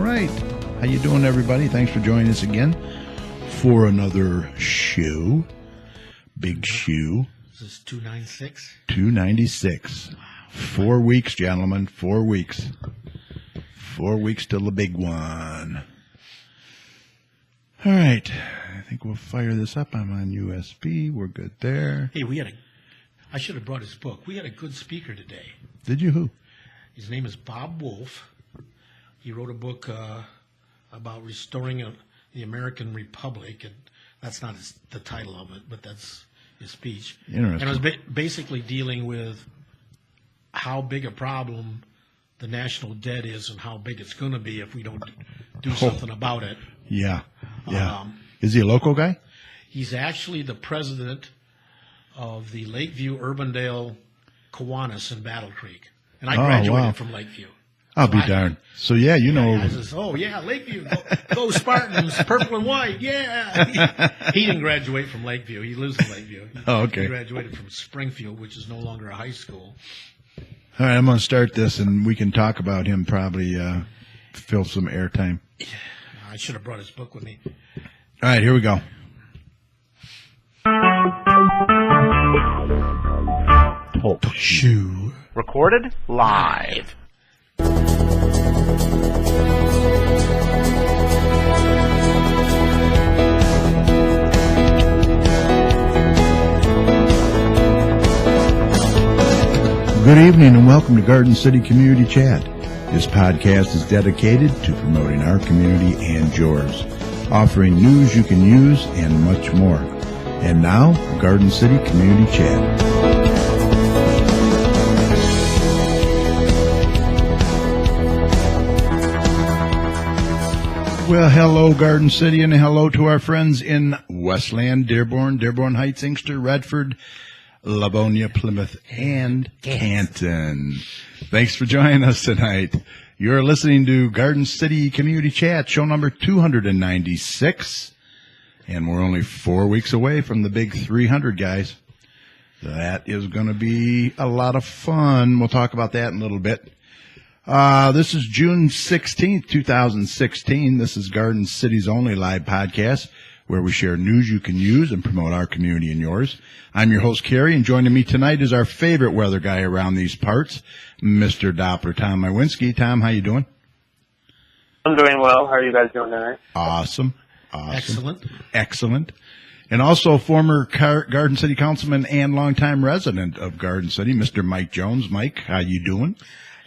right. How you doing, everybody? Thanks for joining us again for another show. Big shoe. Is this 296? 296. Wow. 4 weeks, gentlemen. 4 weeks. 4 weeks till the big one. All right. I think we'll fire this up. I'm on USB. We're good there. Hey, I should have brought his book. We had a good speaker today. Did you? Who? His name is Bob Wolf. He wrote a book about restoring the American Republic, and that's not the title of it, but that's his speech. Interesting. And it was basically dealing with how big a problem the national debt is and how big it's going to be if we don't do something about it. Yeah. Is he a local guy? He's actually the president of the Lakeview Urbandale Kiwanis in Battle Creek. And I graduated from Lakeview. I'll be darned. So, yeah, you know. I says, Lakeview. Go Spartans, purple and white, yeah. He didn't graduate from Lakeview. He lives in Lakeview. Okay. He graduated from Springfield, which is no longer a high school. All right, I'm going to start this, and we can talk about him, probably fill some airtime. I should have brought his book with me. All right, here we go. Talk shoe. Recorded live. Good evening and welcome to Garden City Community Chat. This podcast is dedicated to promoting our community and yours, offering news you can use and much more. And now, Garden City Community Chat. Well, hello, Garden City, and hello to our friends in Westland, Dearborn Heights, Inkster, Redford, Livonia, Plymouth, and Canton. Thanks for joining us tonight. You're listening to Garden City Community Chat, show number 296, and we're only 4 weeks away from the big 300, guys. That is going to be a lot of fun. We'll talk about that in a little bit. This is June 16th, 2016. This is Garden City's only live podcast, where we share news you can use and promote our community and yours. I'm your host, Kerry, and joining me tonight is our favorite weather guy around these parts, Mr. Doppler, Tom Mywinski. Tom, how you doing? I'm doing well. How are you guys doing tonight? Awesome. Excellent. And also former Garden City councilman and longtime resident of Garden City, Mr. Mike Jones. Mike, how you doing?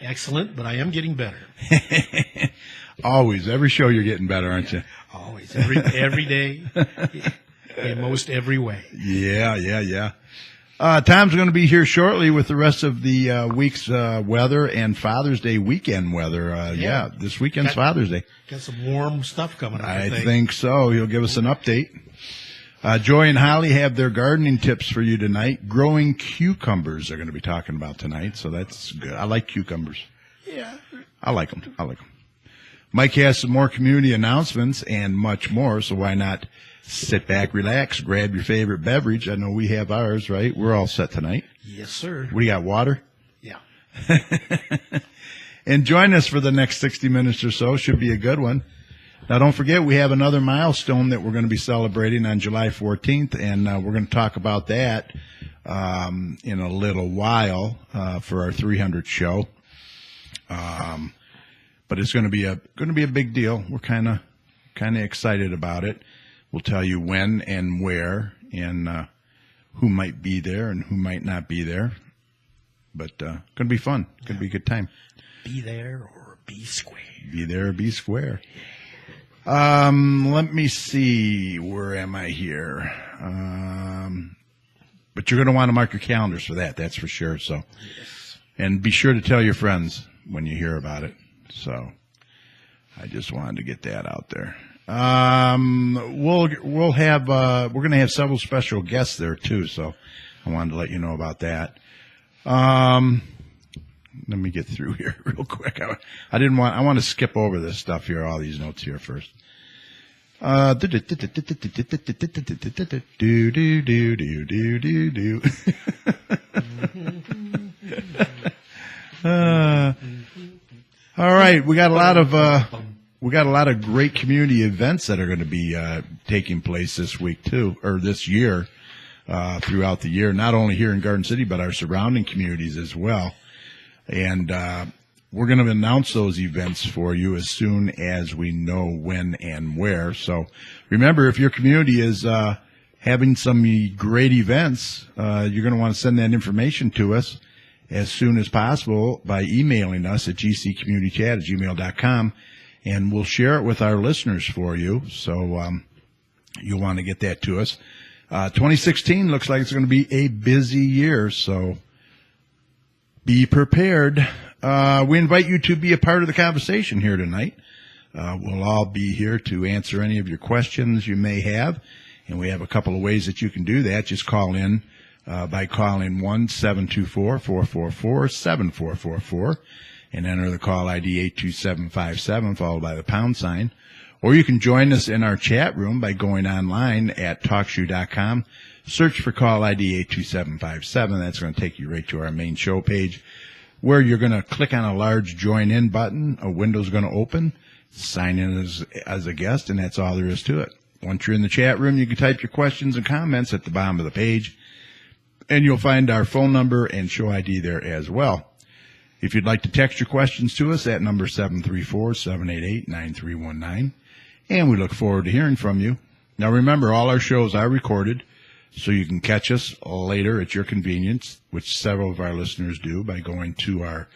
Excellent, but I am getting better. Always. Every show you're getting better, aren't you? Always. Every day. In most every way. Yeah. Tom's going to be here shortly with the rest of the week's weather and Father's Day weekend weather. This weekend's Father's Day. Got some warm stuff coming up, I think so. He'll give us an update. Joy and Holly have their gardening tips for you tonight. Growing cucumbers they're going to be talking about tonight, so that's good. I like cucumbers. Yeah. I like them. Mike has some more community announcements and much more, so why not sit back, relax, grab your favorite beverage. I know we have ours, right? We're all set tonight. Yes, sir. What do you got, water? Yeah. And join us for the next 60 minutes or so. Should be a good one. Now, don't forget, we have another milestone that we're going to be celebrating on July 14th, and we're going to talk about that in a little while for our 300th show. But it's going to be a big deal. We're kind of excited about it. We'll tell you when and where and who might be there and who might not be there. But going to be fun. Going to be a good time. Be there or be square. Be there or be square. Let me see. Where am I here? But you're going to want to mark your calendars for that. That's for sure. So, Yes. And be sure to tell your friends when you hear about it. So, I just wanted to get that out there. We're going to have several special guests there too. So, I wanted to let you know about that. Let me get through here real quick. I want to skip over this stuff here, all these notes here first. All right, we got a lot of we got a lot of great community events that are going to be taking place this week too, or this year, throughout the year. Not only here in Garden City, but our surrounding communities as well. And we're going to announce those events for you as soon as we know when and where. So remember, if your community is having some great events, you're going to want to send that information to us as soon as possible by emailing us at gccommunitychat@gmail.com, and we'll share it with our listeners for you. So you'll want to get that to us. 2016 looks like it's going to be a busy year, so be prepared. We invite you to be a part of the conversation here tonight. We'll all be here to answer any of your questions you may have, and we have a couple of ways that you can do that. Just call in by calling 1-724-444-7444 and enter the call ID 82757 followed by the pound sign. Or you can join us in our chat room by going online at TalkShoe.com. Search for call ID 82757. That's going to take you right to our main show page, where you're going to click on a large join in button. A window's going to open. Sign in as a guest, and that's all there is to it. Once you're in the chat room, you can type your questions and comments at the bottom of the page, and you'll find our phone number and show ID there as well. If you'd like to text your questions to us at number 734-788-9319, and we look forward to hearing from you. Now remember, all our shows are recorded, so you can catch us later at your convenience, which several of our listeners do by going to our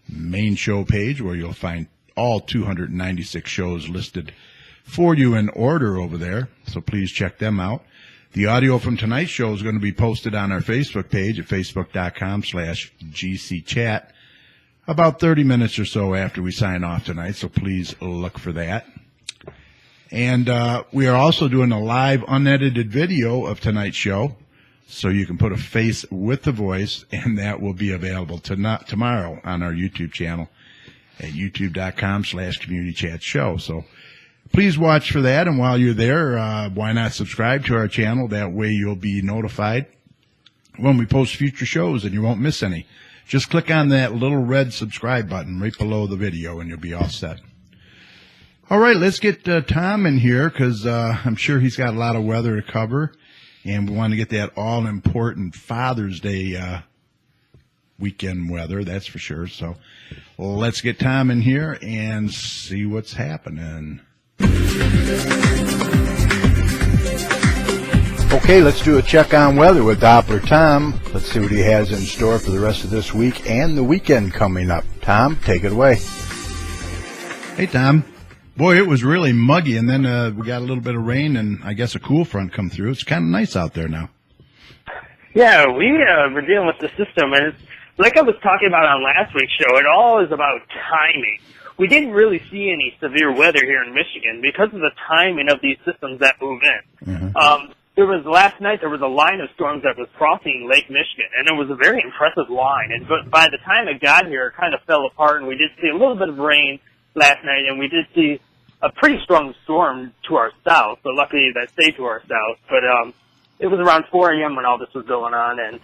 main show page, where you'll find all 296 shows listed for you in order over there. So please check them out. The audio from tonight's show is going to be posted on our Facebook page at facebook.com/GCChat about 30 minutes or so after we sign off tonight. So please look for that. And we are also doing a live unedited video of tonight's show, so you can put a face with the voice, and that will be available tomorrow on our YouTube channel at youtube.com/communitychatshow. So please watch for that, and while you're there, why not subscribe to our channel? That way you'll be notified when we post future shows, and you won't miss any. Just click on that little red subscribe button right below the video, and you'll be all set. All right, let's get Tom in here, because I'm sure he's got a lot of weather to cover, and we want to get that all-important Father's Day weekend weather, that's for sure. So let's get Tom in here and see what's happening. Okay, let's do a check on weather with Doppler Tom. Let's see what he has in store for the rest of this week and the weekend coming up. Tom, take it away. Hey, Tom. Boy, it was really muggy, and then we got a little bit of rain and I guess a cool front come through. It's kind of nice out there now. Yeah, we were dealing with the system, and it's, like I was talking about on last week's show, it all is about timing. We didn't really see any severe weather here in Michigan because of the timing of these systems that move in. Mm-hmm. Last night there was a line of storms that was crossing Lake Michigan, and it was a very impressive line. And by the time it got here, it kind of fell apart, and we did see a little bit of rain last night, and we did see a pretty strong storm to our south, but luckily that stayed to our south. But it was around 4 a.m. when all this was going on, and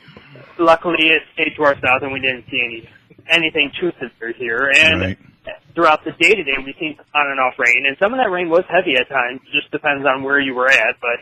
luckily it stayed to our south, and we didn't see anything too severe here. And throughout the day today, we seen on and off rain, and some of that rain was heavy at times. It just depends on where you were at. But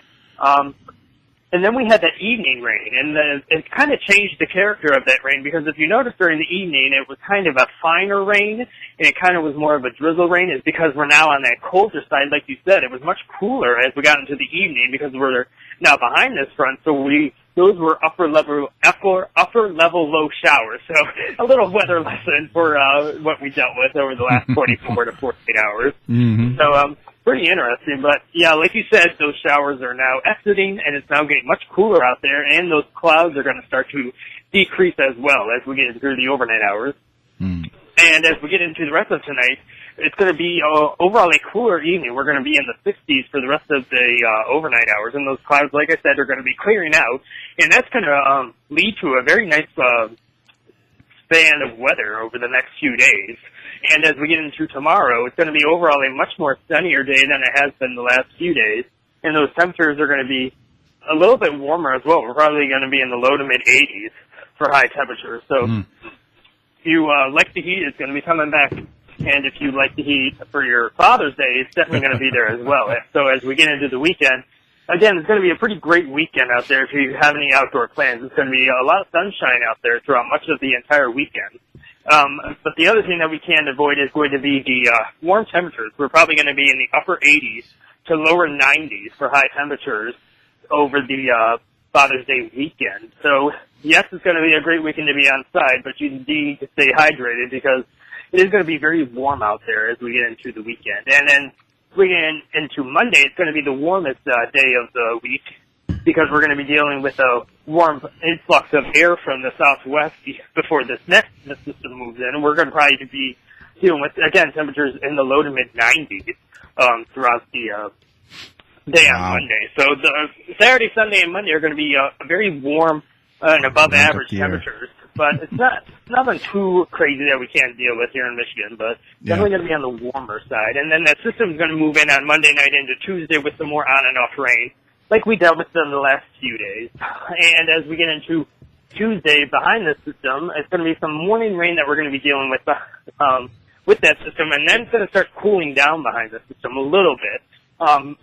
and then we had that evening rain, and it kind of changed the character of that rain, because if you notice during the evening, it was kind of a finer rain, and it kind of was more of a drizzle rain. It's because we're now on that colder side, like you said. It was much cooler as we got into the evening because we're now behind this front, so those were upper level low showers. So a little weather lesson for what we dealt with over the last 24 to 48 hours. Mm-hmm. So pretty interesting. But yeah, like you said, those showers are now exiting, and it's now getting much cooler out there, and those clouds are going to start to decrease as well as we get through the overnight hours. Mm. And as we get into the rest of tonight, it's going to be overall a cooler evening. We're going to be in the 60s for the rest of the overnight hours, and those clouds, like I said, are going to be clearing out, and that's going to lead to a very nice span of weather over the next few days. And as we get into tomorrow, it's going to be overall a much more sunnier day than it has been the last few days, and those temperatures are going to be a little bit warmer as well. We're probably going to be in the low to mid-80s for high temperatures. So if you like the heat, it's going to be coming back. And if you like the heat for your Father's Day, it's definitely going to be there as well. So as we get into the weekend, again, it's going to be a pretty great weekend out there if you have any outdoor plans. It's going to be a lot of sunshine out there throughout much of the entire weekend. But the other thing that we can't avoid is going to be the warm temperatures. We're probably going to be in the upper 80s to lower 90s for high temperatures over the Father's Day weekend. So, yes, it's going to be a great weekend to be on site, but you need to stay hydrated because it is going to be very warm out there as we get into the weekend. And then we get into Monday, it's going to be the warmest day of the week because we're going to be dealing with a warm influx of air from the southwest before this next system moves in. And we're going to probably be dealing with, again, temperatures in the low to mid-90s throughout the day on Monday. So the Saturday, Sunday, and Monday are going to be very warm and above average temperatures. But it's nothing too crazy that we can't deal with here in Michigan, but definitely going to be on the warmer side. And then that system's going to move in on Monday night into Tuesday with some more on and off rain, like we dealt with in the last few days. And as we get into Tuesday behind this system, it's going to be some morning rain that we're going to be dealing with that system, and then it's going to start cooling down behind the system a little bit.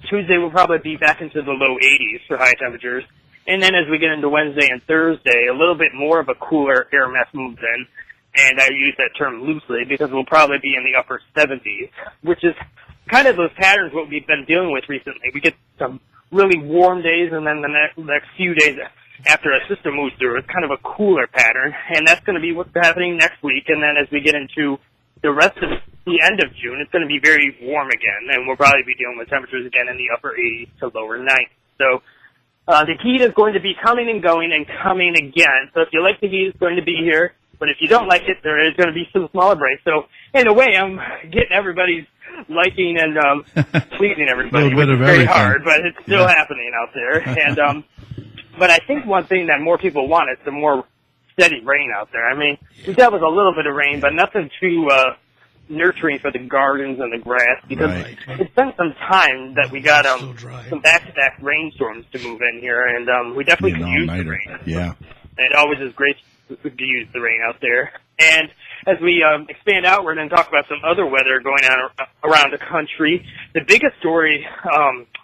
Tuesday will probably be back into the low 80s for high temperatures. And then as we get into Wednesday and Thursday, a little bit more of a cooler air mass moves in. And I use that term loosely because we'll probably be in the upper 70s, which is kind of those patterns what we've been dealing with recently. We get some really warm days, and then the next few days after a system moves through, it's kind of a cooler pattern. And that's going to be what's happening next week. And then as we get into the rest of the end of June, it's going to be very warm again, and we'll probably be dealing with temperatures again in the upper 80s to lower 90s. So the heat is going to be coming and going and coming again. So if you like the heat, it's going to be here. But if you don't like it, there is going to be some smaller breaks. So in a way, I'm getting everybody's liking and pleasing everybody, which is very hard, but it's still happening out there. And but I think one thing that more people want is some more steady rain out there. I mean, we dealt with a little bit of rain, but nothing too nurturing for the gardens and the grass because it's been some time that we got some back-to-back rainstorms to move in here, and we definitely could use the rain. Yeah. It always is great to use the rain out there. And as we expand outward and talk about some other weather going on around the country, the biggest story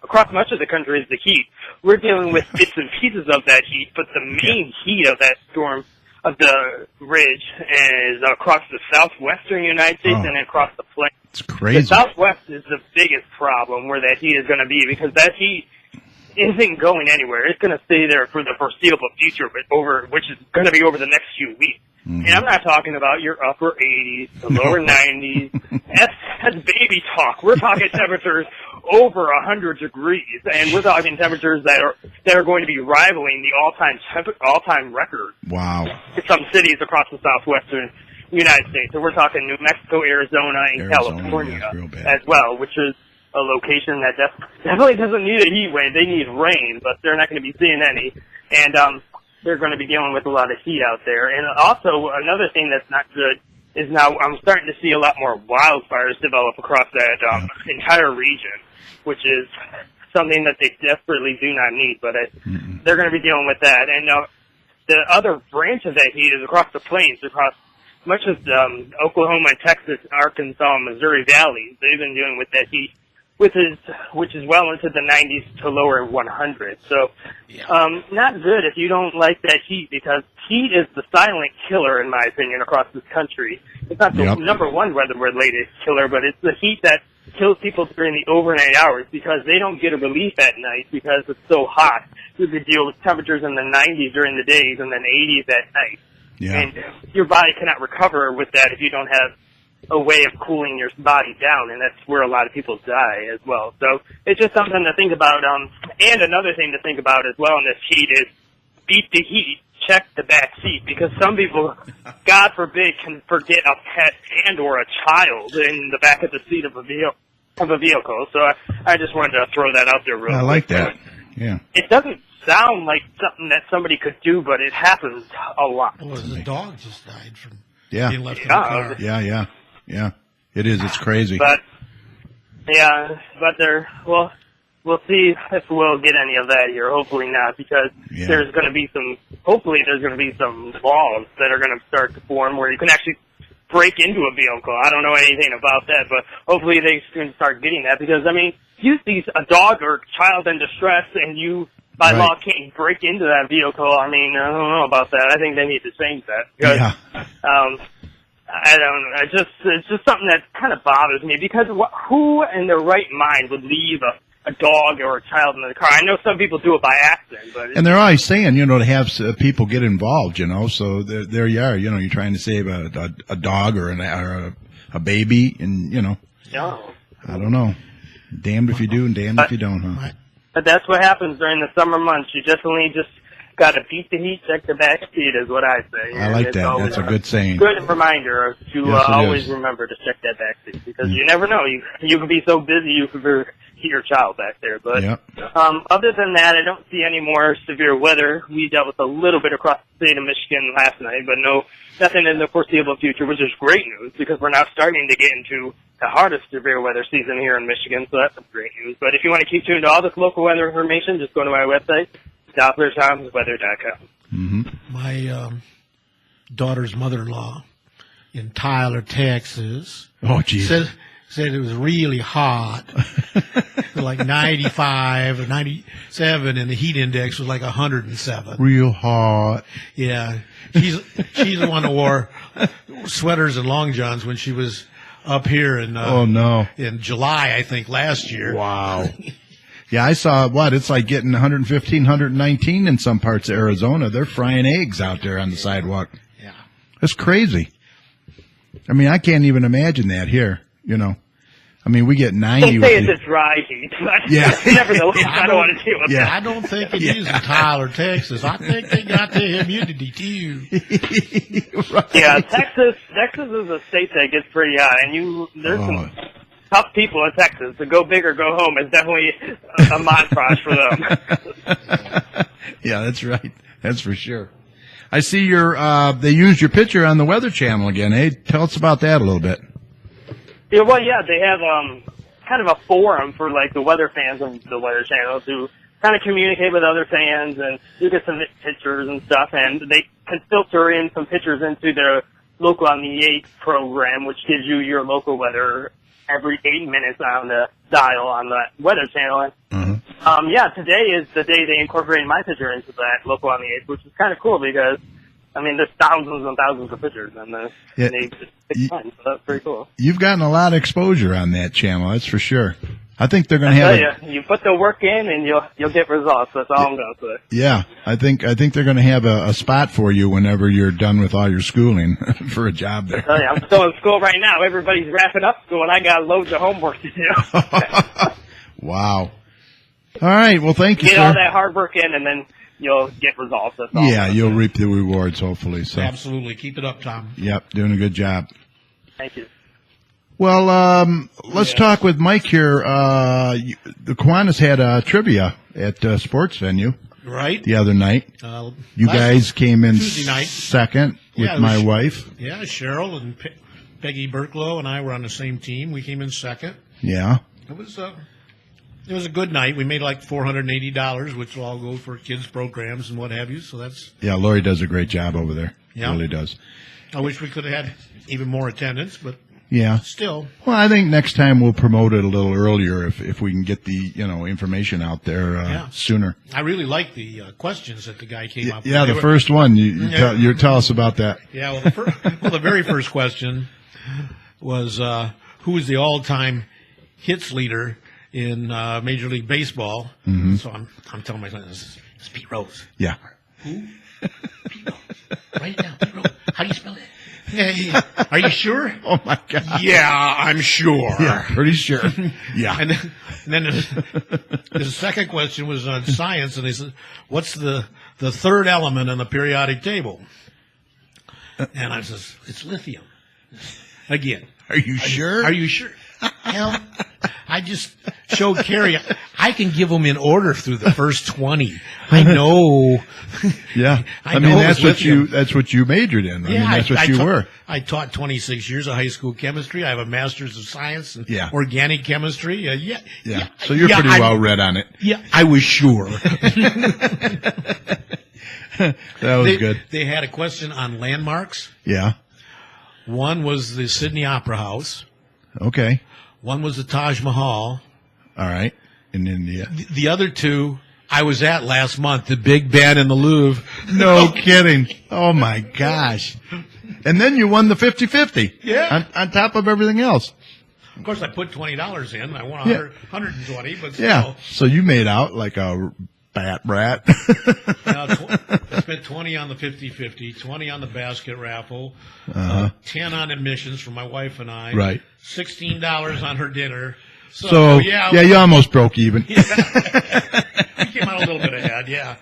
across much of the country is the heat. We're dealing with bits and pieces of that heat, but the main heat of that storm of the ridge is across the southwestern United States and across the plains. It's crazy. The southwest is the biggest problem where that heat is going to be because that heat isn't going anywhere. It's going to stay there for the foreseeable future, which is going to be over the next few weeks. Mm-hmm. And I'm not talking about your upper 80s, the lower 90s. That's baby talk. We're talking temperatures over 100 degrees, and we're talking temperatures that are going to be rivaling the all-time record. Wow! In some cities across the southwestern United States. So we're talking New Mexico, Arizona, and California as well, which is a location that definitely doesn't need a heat wave. They need rain, but they're not going to be seeing any. And they're going to be dealing with a lot of heat out there. And also, another thing that's not good is now I'm starting to see a lot more wildfires develop across that entire region, which is something that they desperately do not need, but they're going to be dealing with that. And the other branch of that heat is across the plains, across much of Oklahoma and Texas, Arkansas, and Missouri valleys. They've been dealing with that heat, which is well into the 90s to lower 100. So not good if you don't like that heat, because heat is the silent killer, in my opinion, across this country. It's not the number one weather-related killer, but it's the heat that kills people during the overnight hours because they don't get a relief at night because it's so hot. You could deal with temperatures in the 90s during the days and then 80s at night. Yeah. And your body cannot recover with that if you don't have a way of cooling your body down, and that's where a lot of people die as well. So it's just something to think about. And another thing to think about as well in this heat is beat the heat, check the back seat, because some people, God forbid, can forget a pet and or a child in the back of the seat of a vehicle. So I just wanted to throw that out there real quick. I like that. Yeah. It doesn't sound like something that somebody could do, but it happens a lot. Well, the dog just died from being left in the car. Yeah. It is. It's crazy. But we'll see if we'll get any of that here. Hopefully not, because there's going to be some laws that are going to start to form where you can actually break into a vehicle. I don't know anything about that, but hopefully they can start getting that because, I mean, you see a dog or child in distress and you, by law, can't break into that vehicle. I mean, I don't know about that. I think they need to change that. Because, I don't know. It's just something that kind of bothers me because who in their right mind would leave a dog or a child in the car? I know some people do it by accident, but and they're always saying, you know, to have people get involved, you know. So there you are, you know, you're trying to save a dog or a baby, and you know, I don't know. Damned if you do, and damned if you don't, huh? But that's what happens during the summer months. You definitely just got to beat the heat, check the back seat, is what I say. I like that. That's a good saying. Good reminder to always remember to check that back seat because you never know. You can be so busy you could see your child back there. But other than that, I don't see any more severe weather. We dealt with a little bit across the state of Michigan last night, but nothing in the foreseeable future, which is great news because we're now starting to get into the hardest severe weather season here in Michigan, so that's some great news. But if you want to keep tuned to all this local weather information, just go to my website, DopplerTomsWeather.com. Mm-hmm. My daughter's mother-in-law in Tyler, Texas, said it was really hot, like 95 or 97, and the heat index was like 107. Real hot. Yeah, she's the one who wore sweaters and long johns when she was up here in in July, I think, last year. Wow. Yeah, I saw it's like getting 115, 119 in some parts of Arizona. They're frying eggs out there on the sidewalk. Yeah. That's crazy. I mean, I can't even imagine that here, you know. I mean, we get 90. They say it's a dry heat, but nevertheless, I don't want to deal with that. I don't think it is in Tyler, Texas. I think they got the humidity, too. Right. Yeah, Texas is a state that gets pretty hot, and there's some tough people in Texas. To go big or go home is definitely a montage for them. Yeah, that's right. That's for sure. I see they used your picture on the Weather Channel again. Hey, tell us about that a little bit. Yeah, well, they have kind of a forum for like the weather fans of the Weather Channel to kind of communicate with other fans, and you can submit pictures and stuff, and they can filter in some pictures into their Local on the 8 program, which gives you your local weather every 8 minutes on the dial on the Weather Channel. Mm-hmm. Today is the day they incorporated my picture into that Local on the 8, which is kind of cool because, I mean, there's thousands and thousands of pictures, and they just pick one, so that's pretty cool. You've gotten a lot of exposure on that channel, that's for sure. I think they're going to have you put the work in, and you'll get results. That's all I'm going to say. Yeah, I think they're going to have a spot for you whenever you're done with all your schooling for a job there. I'm still in school right now. Everybody's wrapping up school, and I got loads of homework to do. Wow. All right. Well, thank you, Get sir. all that hard work in, and then you'll get results. That's all. Yeah, you'll reap the rewards, hopefully. So. Absolutely. Keep it up, Tom. Yep, doing a good job. Thank you. Well, let's talk with Mike here. The Kiwanis had a trivia at sports venue right the other night. You guys came in Tuesday night. second with my wife. Yeah, Cheryl and Peggy Burklow and I were on the same team. We came in second. Yeah. It was a good night. We made like $480, which will all go for kids programs and what have you. So that's Lori does a great job over there. Yeah. Really does. I wish we could have had even more attendance, but still. Well, I think next time we'll promote it a little earlier if we can get the information out there sooner. I really like the questions that the guy came up with. Yeah, the first one. You tell us about that. Yeah, well, the very first question was who is the all-time hits leader in Major League Baseball? Mm-hmm. So I'm telling my son, it's Pete Rose. Yeah. Who? Pete Rose. Write it down. Pete Rose. How do you spell it? Hey, are you sure? Oh my God. Yeah, I'm sure. Yeah, pretty sure. Yeah. And then the second question was on science, and they said, "What's the third element in the periodic table?" And I says, "It's lithium." Again. Are you sure? Are you sure? Hell, I just showed Carrie. I can give them in order through the first 20. I know. Yeah. I mean, that's what you majored in. I mean, that's what you were. I taught 26 years of high school chemistry. I have a master's of science and organic chemistry. Yeah. So you're pretty well read on it. Yeah. I was sure. That was good. They had a question on landmarks. Yeah. One was the Sydney Opera House. Okay. One was the Taj Mahal. All right. In India. The other two I was at last month, the Big Ben and the Louvre. No kidding. Oh, my gosh. And then you won the 50-50. Yeah. On top of everything else. Of course, I put $20 in. I won 120, but still. Yeah. So you made out like a bat rat. I spent 20 on the 50-50, 20 on the basket raffle, 10 on admissions for my wife and I. Right. $16 on her dinner. So you almost broke even. We came out a little bit ahead, yeah.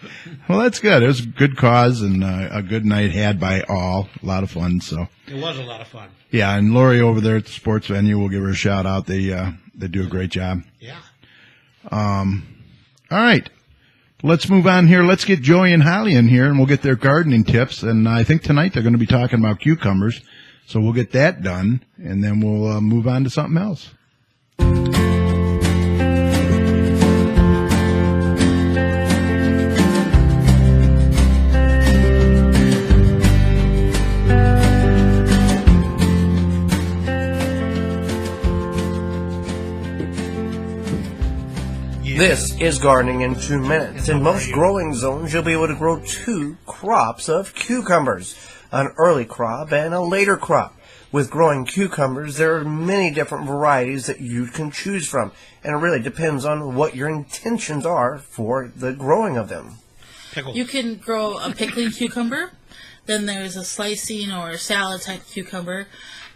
Well, that's good. It was a good cause and a good night had by all. A lot of fun. So it was a lot of fun. Yeah, and Lori over there at the sports venue, we'll give her a shout out. They do a great job. Yeah. All right. Let's move on here. Let's get Joey and Holly in here, and we'll get their gardening tips. And I think tonight they're going to be talking about cucumbers. So we'll get that done, and then we'll move on to something else. This is Gardening in 2 Minutes. In most growing zones, you'll be able to grow 2 crops of cucumbers, an early crop and a later crop. With growing cucumbers, there are many different varieties that you can choose from, and it really depends on what your intentions are for the growing of them. You can grow a pickling cucumber, then there's a slicing or salad type cucumber,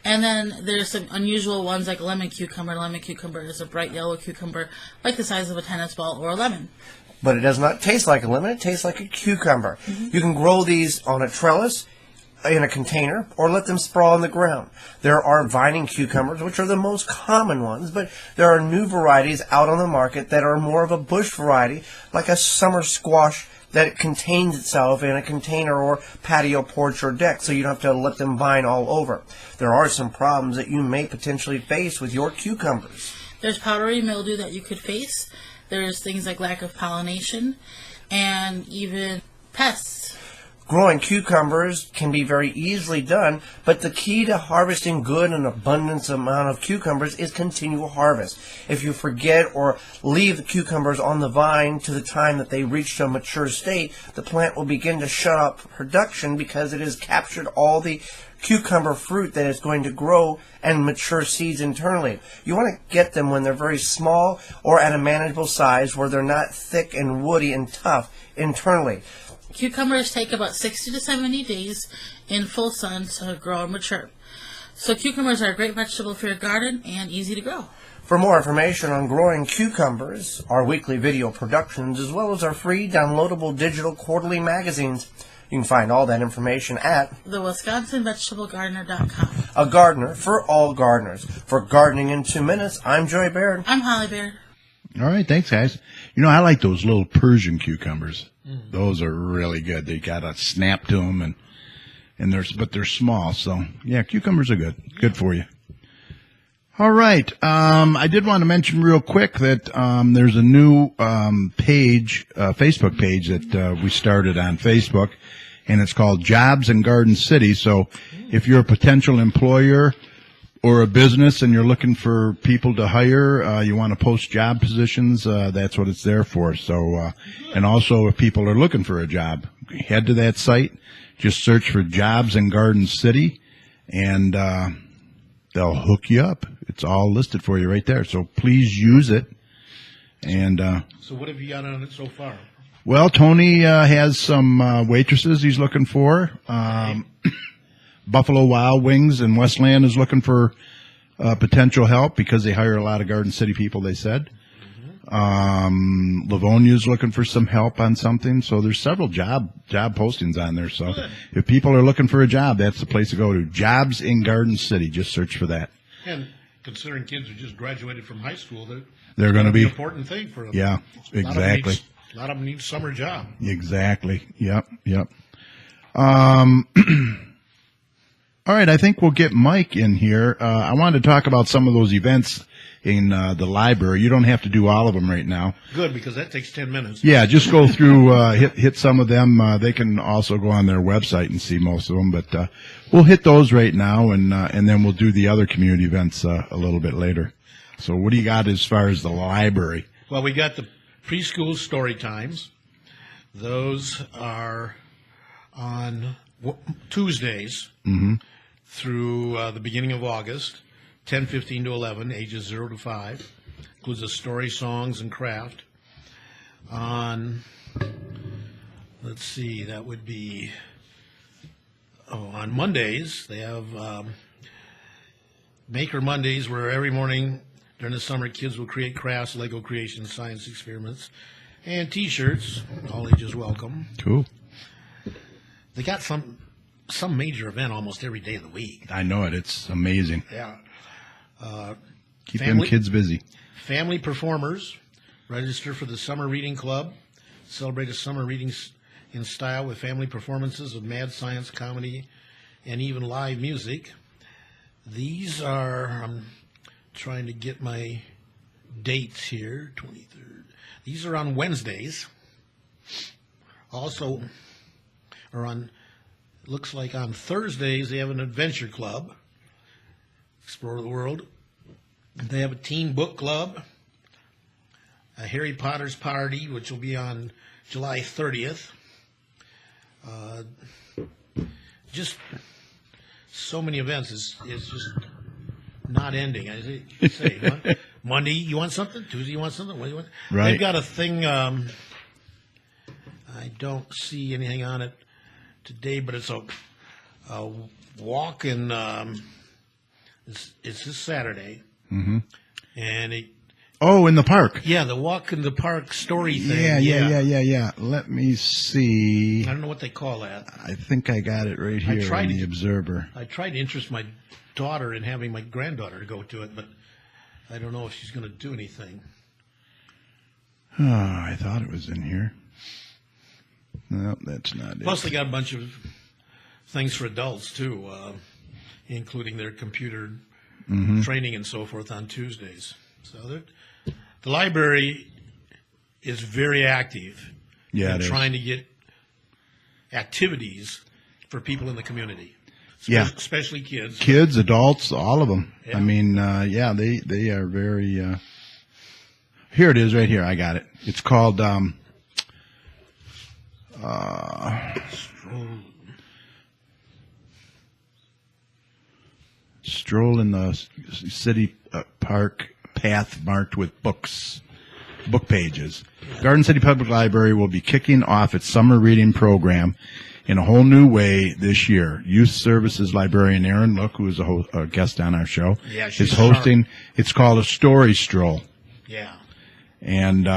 and then there's some unusual ones like lemon cucumber. Lemon cucumber is a bright yellow cucumber, like the size of a tennis ball or a lemon. But it does not taste like a lemon, it tastes like a cucumber. You can grow these on a trellis, in a container, or let them sprawl on the ground. There are vining cucumbers, which are the most common ones, but there are new varieties out on the market that are more of a bush variety, like a summer squash that contains itself in a container or patio porch or deck, so you don't have to let them vine all over. There are some problems that you may potentially face with your cucumbers. There's powdery mildew that you could face. There's things like lack of pollination and even pests. Growing cucumbers can be very easily done, but the key to harvesting good and abundance amount of cucumbers is continual harvest. If you forget or leave the cucumbers on the vine to the time that they reach a mature state, the plant will begin to shut up production because it has captured all the cucumber fruit that is going to grow and mature seeds internally. You want to get them when they're very small or at a manageable size where they're not thick and woody and tough internally. Cucumbers take about 60 to 70 days in full sun to grow and mature. So cucumbers are a great vegetable for your garden and easy to grow. For more information on growing cucumbers, our weekly video productions, as well as our free downloadable digital quarterly magazines, you can find all that information at the WisconsinVegetableGardener.com. A gardener for all gardeners. For Gardening in 2 Minutes, I'm Joy Baird. I'm Holly Baird. All right, thanks, guys. You know, I like those little Persian cucumbers. Those are really good. They got a snap to them, but they're small. So, yeah, cucumbers are good. Good for you. All right. I did want to mention real quick that there's a new page, Facebook page that we started on Facebook, and it's called Jobs in Garden City. So if you're a potential employer or a business and you're looking for people to hire, you want to post job positions, that's what it's there for. So, and also if people are looking for a job, head to that site, just search for Jobs in Garden City, and they'll hook you up. It's all listed for you right there. So please use it. And so what have you got on it so far? Well, Tony has some waitresses he's looking for. Buffalo Wild Wings in Westland is looking for potential help because they hire a lot of Garden City people, they said. Livonia's looking for some help on something. So there's several job postings on there. So if people are looking for a job, that's the place to go to. Jobs in Garden City. Just search for that. And considering kids who just graduated from high school, they're going to be an important thing for them. Yeah, exactly. A lot of them need a summer job. Exactly. Yep. All right, I think we'll get Mike in here. I wanted to talk about some of those events in the library. You don't have to do all of them right now. Good, because that takes 10 minutes. Yeah, just go through, hit some of them. They can also go on their website and see most of them, but we'll hit those right now, and then we'll do the other community events a little bit later. So what do you got as far as the library? Well, we got the preschool story times. Those are on Tuesdays through the beginning of August, 10:15 to 11, ages 0 to 5. Includes a story, songs, and craft. On, let's see, that would be, on Mondays, they have Maker Mondays, where every morning during the summer, kids will create crafts, Lego creations, science experiments, and T-shirts. All ages welcome. Cool. They got some major event almost every day of the week. I know it. It's amazing. Yeah. Keep them kids busy. Family performers register for the Summer Reading Club. Celebrate a summer reading in style with family performances of mad science, comedy, and even live music. These are, I'm trying to get my dates here, 23rd. These are on Wednesdays. Also, looks like on Thursdays they have an adventure club, explore the world. They have a teen book club, a Harry Potter's party, which will be on July 30th. Just so many events. It's just not ending. I say, Monday you want something, Tuesday you want something. What do you want? Right. They've got a thing. I don't see anything on it today, but it's a walk in. It's this Saturday, and in the park. Yeah, the walk in the park story thing. Yeah. Let me see. I don't know what they call that. I think I got it right here in the Observer. I tried to interest my daughter in having my granddaughter go to it, but I don't know if she's going to do anything. Oh, I thought it was in here. No, that's not it. Plus, they got a bunch of things for adults, too, including their computer training and so forth on Tuesdays. So the library is very active in trying to get activities for people in the community, especially kids. Kids, adults, all of them. Yeah. I mean, they are very... Here it is right here. I got it. It's called... Stroll in the city park path marked with book pages. Garden City Public Library will be kicking off its summer reading program in a whole new way this year. Youth Services librarian Erin Look, who is a guest on our show, is hosting. It's called a Story Stroll. Yeah. And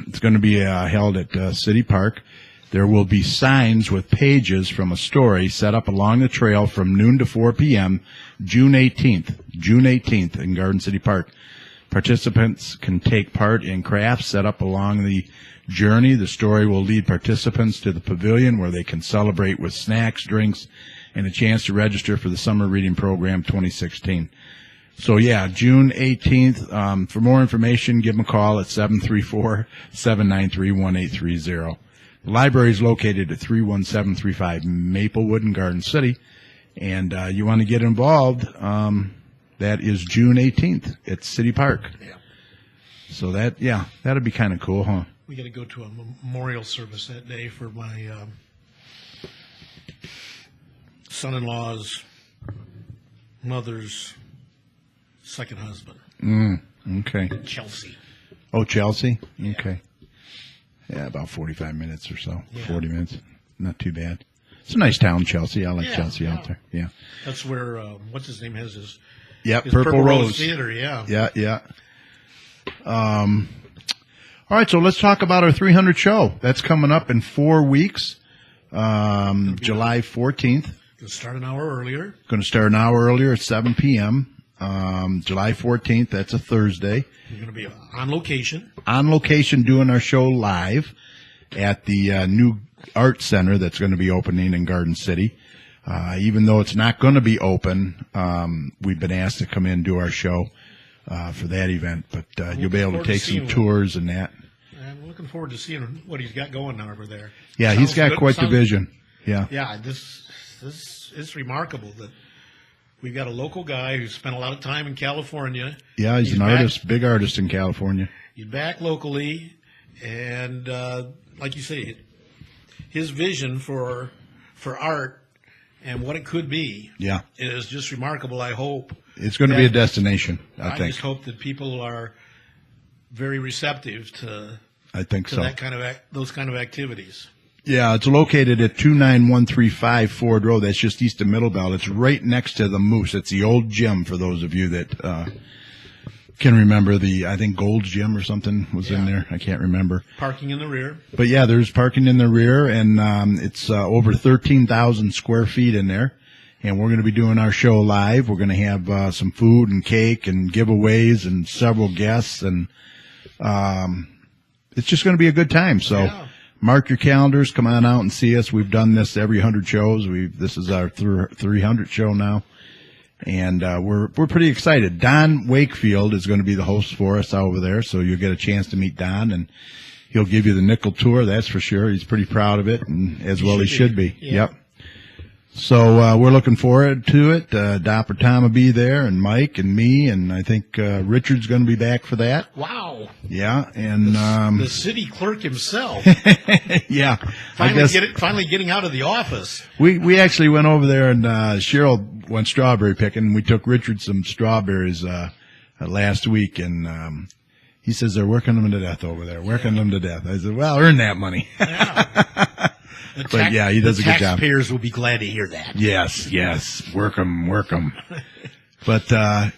it's going to be held at City Park. There will be signs with pages from a story set up along the trail from noon to 4 p.m. June 18th in Garden City Park. Participants can take part in crafts set up along the journey. The story will lead participants to the pavilion where they can celebrate with snacks, drinks, and a chance to register for the Summer Reading Program 2016. So, June 18th. For more information, give them a call at 734-793-1830. The library is located at 31735 Maplewood in Garden City, and you want to get involved, that is June 18th at City Park. Yeah. So that'll be kind of cool, huh? We got to go to a memorial service that day for my son-in-law's mother's second husband. Okay. Chelsea. Oh, Chelsea? Yeah. Okay. Yeah, about 45 minutes or so. Yeah. 40 minutes. Not too bad. It's a nice town, Chelsea. I like Chelsea out there. Yeah. That's where, what's his name has his Purple Rose Theater, yeah. Yeah. All right, so let's talk about our 300 show. That's coming up in 4 weeks, July 14th. Going to start an hour earlier. Going to start an hour earlier at 7 p.m. July 14th, that's a Thursday. We're going to be on location. On location doing our show live at the new art center that's going to be opening in Garden City. Even though it's not going to be open, we've been asked to come in and do our show for that event. But you'll be able to take some tours and that. I'm looking forward to seeing what he's got going on over there. Yeah, he's got quite the vision. Yeah. Yeah, this is remarkable that we've got a local guy who's spent a lot of time in California. Yeah, he's an artist, big artist in California. He's back locally, and like you say, his vision for art and what it could be is just remarkable. I hope it's going to be a destination. I think. Just hope that people are very receptive to. I think to so. That kind of those kind of activities. Yeah, it's located at 29135 Ford Road. That's just east of Middlebelt. It's right next to the Moose. It's the old gym for those of you that can remember I think Gold's Gym or something was in there. I can't remember. Parking in the rear. But yeah, there's parking in the rear, and it's over 13,000 square feet in there. And we're going to be doing our show live. We're going to have some food and cake and giveaways and several guests, and it's just going to be a good time. So mark your calendars. Come on out and see us. We've done this every 100 shows. This is our 300th show now. And we're pretty excited. Don Wakefield is going to be the host for us over there, so you'll get a chance to meet Don, and he'll give you the nickel tour, that's for sure. He's pretty proud of it, and as well he should be. Yeah. Yep. So we're looking forward to it. Dapper Tom will be there, and Mike and me, and I think Richard's going to be back for that. Wow. Yeah, and the city clerk himself. Yeah. Finally getting out of the office. We actually went over there, and Cheryl went strawberry picking, and we took Richard some strawberries last week, and he says they're working them to death over there, working them to death. I said, well, earn that money. Yeah. But yeah, he does a good job. Taxpayers will be glad to hear that. Yes. Work them. But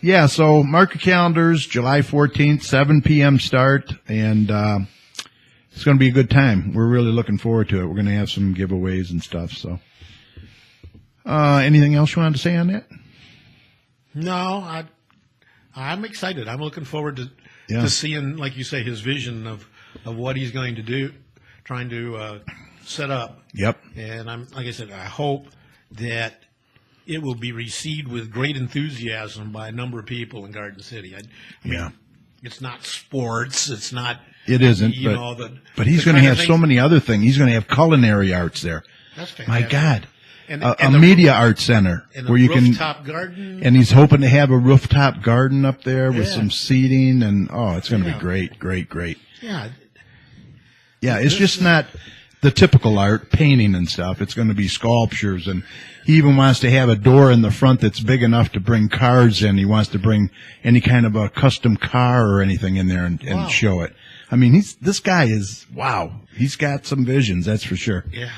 yeah, so mark your calendars, July 14th, 7 p.m. start, and it's going to be a good time. We're really looking forward to it. We're going to have some giveaways and stuff. So, anything else you wanted to say on that? No, I'm excited. I'm looking forward to seeing, like you say, his vision of what he's going to do, trying to set up. Yep. And like I said, I hope that it will be received with great enthusiasm by a number of people in Garden City. I mean, it's not sports. It's not. It isn't. But he's going to have so many other things. He's going to have culinary arts there. That's fantastic. My God. And a media art center where you can rooftop garden. And he's hoping to have a rooftop garden up there with some seating, and it's going to be great. Yeah. Yeah, it's just not the typical art, painting and stuff. It's going to be sculptures, and he even wants to have a door in the front that's big enough to bring cars in. He wants to bring any kind of a custom car or anything in there and show it. I mean, this guy is, he's got some visions, that's for sure. Yeah.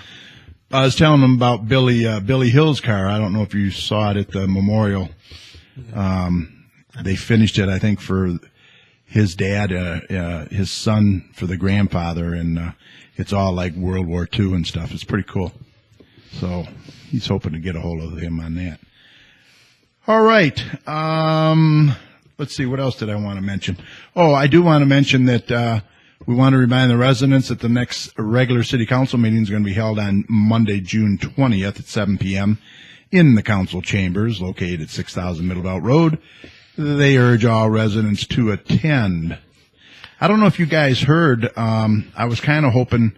I was telling him about Billy Hill's car. I don't know if you saw it at the memorial. They finished it, I think, for his dad, his son for the grandfather, and it's all like World War II and stuff. It's pretty cool. So he's hoping to get a hold of him on that. All right. Let's see. What else did I want to mention? Oh, I do want to mention that we want to remind the residents that the next regular city council meeting is going to be held on Monday, June 20th at 7 p.m. in the council chambers located at 6000 Middlebelt Road. They urge all residents to attend. I don't know if you guys heard. I was kind of hoping.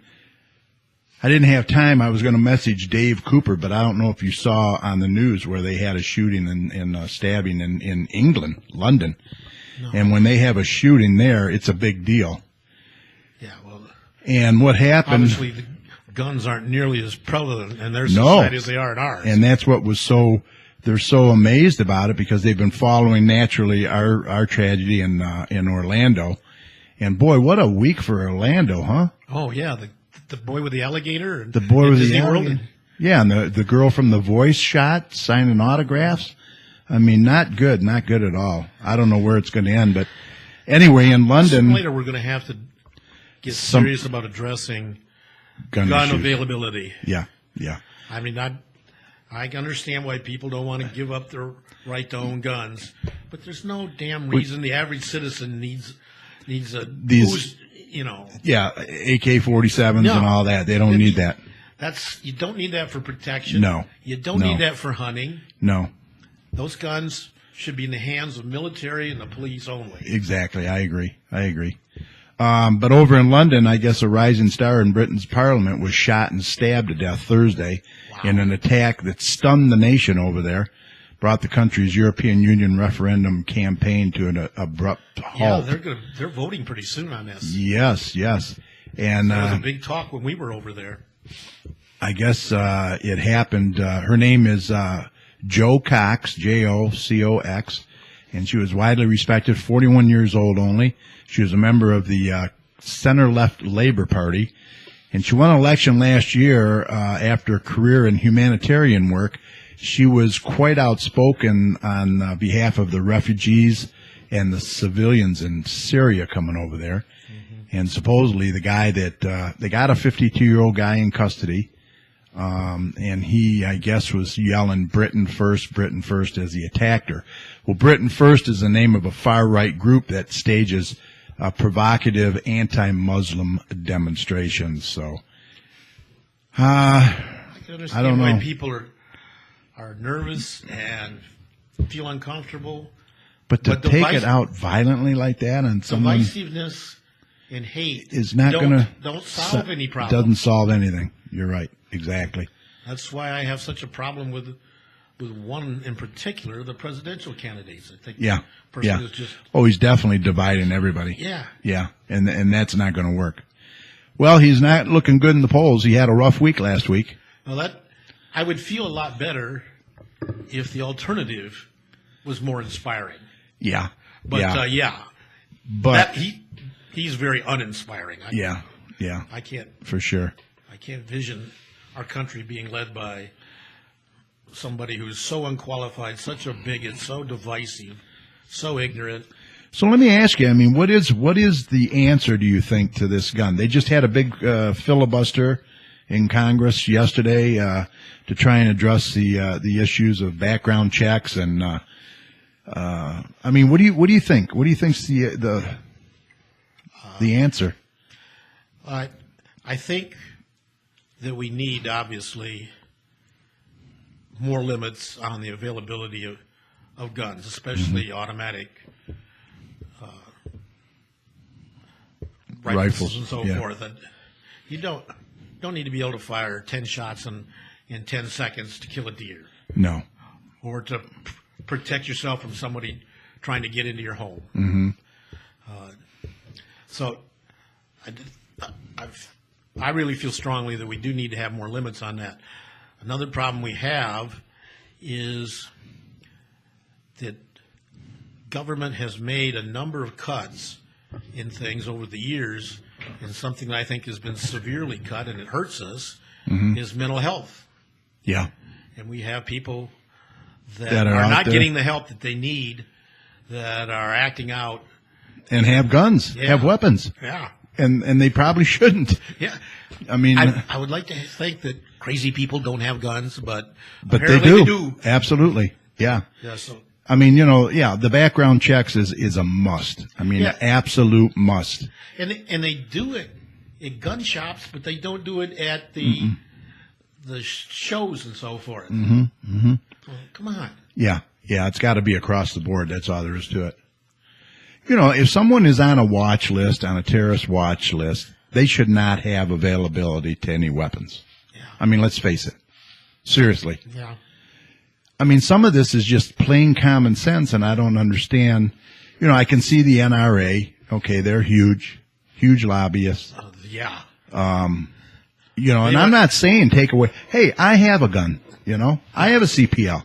I didn't have time. I was going to message Dave Cooper, but I don't know if you saw on the news where they had a shooting and stabbing in England, London. No. And when they have a shooting there, it's a big deal. Yeah, well. And what happened? Obviously, the guns aren't nearly as prevalent in their society as they are in ours. And that's what was so. They're so amazed about it because they've been following naturally our tragedy in Orlando. And boy, what a week for Orlando, huh? Oh yeah, the boy with the alligator. The boy with the alligator. Yeah, and the girl from The Voice shot, signing autographs. I mean, not good at all. I don't know where it's going to end, but anyway, in London. Later, we're going to have to get serious about addressing gun availability. Yeah. I mean, I understand why people don't want to give up their right to own guns, but there's no damn reason the average citizen needs these, you know. Yeah, AK-47s and all that. They don't need that. You don't need that for protection. No. You don't need that for hunting. No. Those guns should be in the hands of military and the police only. Exactly. I agree. But over in London, I guess a rising star in Britain's parliament was shot and stabbed to death Thursday in an attack that stunned the nation over there, brought the country's European Union referendum campaign to an abrupt halt. Yeah, they're voting pretty soon on this. Yes. And there was a big talk when we were over there. I guess it happened. Her name is Jo Cox, Jocox, and she was widely respected, 41 years old only. She was a member of the center-left Labour Party, and she won an election last year after a career in humanitarian work. She was quite outspoken on behalf of the refugees and the civilians in Syria coming over there. Mm-hmm. And supposedly the guy that they got a 52-year-old guy in custody, and he, I guess, was yelling Britain first, as he attacked her. Well, Britain First is the name of a far-right group that stages provocative anti-Muslim demonstrations. So, I can understand I don't know. why people are nervous and feel uncomfortable. But to take it out violently like that on someone, divisiveness and hate is not going to don't solve any problem. Doesn't solve anything. You're right. Exactly. That's why I have such a problem with one in particular, the presidential candidates. I think is just he's definitely dividing everybody. Yeah. And that's not going to work. Well, he's not looking good in the polls. He had a rough week last week. Well, I would feel a lot better if the alternative was more inspiring. Yeah. But but he's very uninspiring. I can't for sure. I can't envision our country being led by somebody who's so unqualified, such a bigot, so divisive, so ignorant. So let me ask you, I mean, what is the answer, do you think, to this gun? They just had a big filibuster in Congress yesterday to try and address the issues of background checks and I mean, what do you think? What do you think's the answer? I think that we need, obviously, more limits on the availability of guns, especially automatic rifles and so forth. And you don't need to be able to fire 10 shots in 10 seconds to kill a deer. No. Or to protect yourself from somebody trying to get into your home. Mm-hmm. So I really feel strongly that we do need to have more limits on that. Another problem we have is that government has made a number of cuts in things over the years, and something that I think has been severely cut, and it hurts us, is mental health. Yeah. And we have people that are not getting the help that they need, that are acting out. And have guns, have weapons. Yeah. And they probably shouldn't. Yeah. I mean, I would like to think that crazy people don't have guns, but they do. Absolutely. Yeah. Yeah. So I mean, the background checks is a must. I mean, absolute must. And they do it in gun shops, but they don't do it at the shows and so forth. Mm-hmm. Mm-hmm. Well, come on. Yeah. It's got to be across the board. That's all there is to it. If someone is on a watch list, on a terrorist watch list, they should not have availability to any weapons. Yeah. I mean, let's face it. Seriously. Yeah. I mean, some of this is just plain common sense, and I don't understand. I can see the NRA. Okay, they're huge lobbyists. Yeah. And I'm not saying take away. Hey, I have a gun. I have a CPL.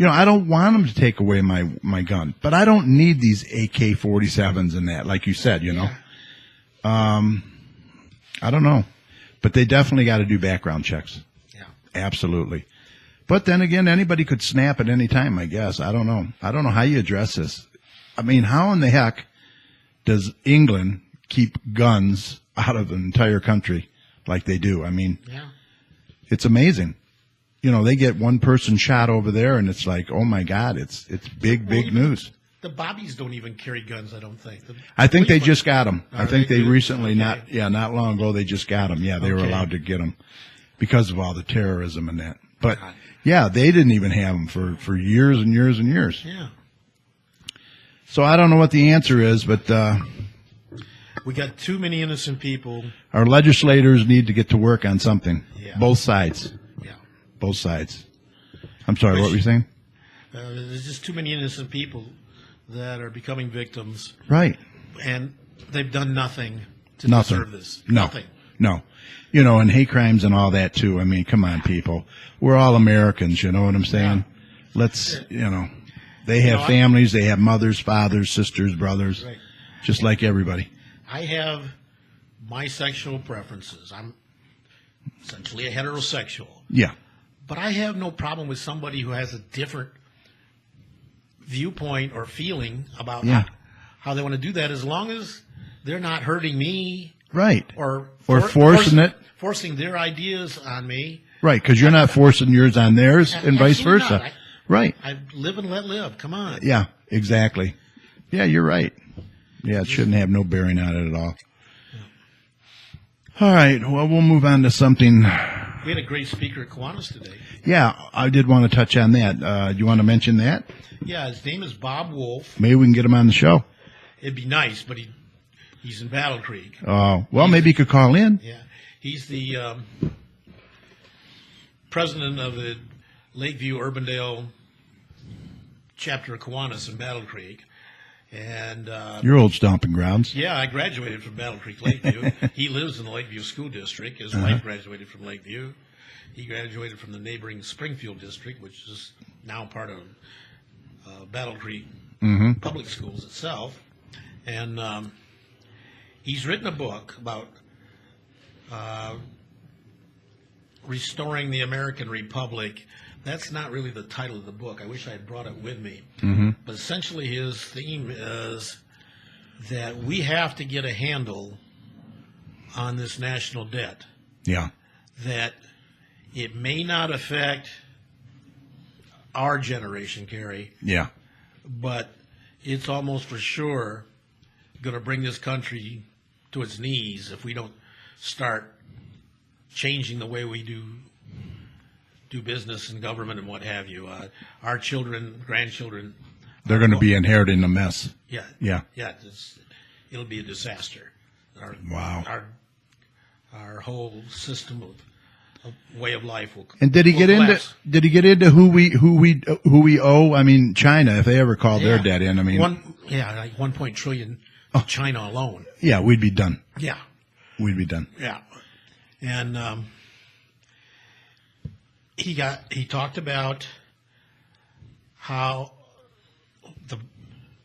I don't want them to take away my gun, but I don't need these AK-47s and that, like you said, Yeah. I don't know, but they definitely got to do background checks. Yeah. Absolutely. But then again, anybody could snap at any time, I guess. I don't know. I don't know how you address this. I mean, how in the heck does England keep guns out of an entire country like they do? I mean, it's amazing. They get one person shot over there, and it's like, oh my God, it's big news. The Bobbies don't even carry guns, I don't think. I think they just got them. I think they do? recently, not long ago, they just got them. Yeah, they were allowed to get them. because of all the terrorism and that. But yeah, they didn't even have them for years and years and years. Yeah. So I don't know what the answer is, but We got too many innocent people. our legislators need to get to work on something. Yeah. Both sides. Yeah. Both sides. I'm sorry, what were you saying? There's just too many innocent people that are becoming victims, Right. and they've done nothing to Nothing. deserve this. No. Nothing. No. You know, and hate crimes and all that too. I mean, come on, people. We're all Americans, you know what I'm saying? Let's, they have families, they have mothers, fathers, sisters, brothers, Right. just like everybody. I have my sexual preferences. I'm essentially a heterosexual. Yeah. But I have no problem with somebody who has a different viewpoint or feeling about how they want to do that, as long as they're not hurting me Right. or forcing their ideas on me. Right, because you're not forcing yours on theirs and vice Absolutely versa. not. Right. I live and let live. Come on. Yeah, exactly. Yeah, you're right. Yeah, it shouldn't have no bearing on it at all. All right, well, we'll move on to something. We had a great speaker at Kiwanis today. Yeah, I did want to touch on that. Do you want to mention that? Yeah, his name is Bob Wolf. Maybe we can get him on the show. It'd be nice, but he's in Battle Creek. Oh, well, maybe you could call in. Yeah, he's the president of the Lakeview Urbandale chapter of Kiwanis in Battle Creek. And Your old stomping grounds. yeah, I graduated from Battle Creek, Lakeview. He lives in the Lakeview School District. His wife graduated from Lakeview. He graduated from the neighboring Springfield District, which is now part of Battle Creek Public Schools itself. And he's written a book about restoring the American Republic. That's not really the title of the book. I wish I had brought it with me. But essentially his theme is that we have to get a handle on this national debt, Yeah. that it may not affect our generation, Gary, Yeah. but it's almost for sure going to bring this country to its knees if we don't start changing the way we do business and government and what have you. Our children, grandchildren, They're going to be inheriting a mess. yeah, Yeah. it'll be a disaster. Wow. Our whole system of way of life will. And did he will get collapse. into who we owe? I mean, China, if they ever called their debt in, I mean, like 1 trillion to China alone. yeah, we'd be done. Yeah, We'd be done. yeah, and he talked about how the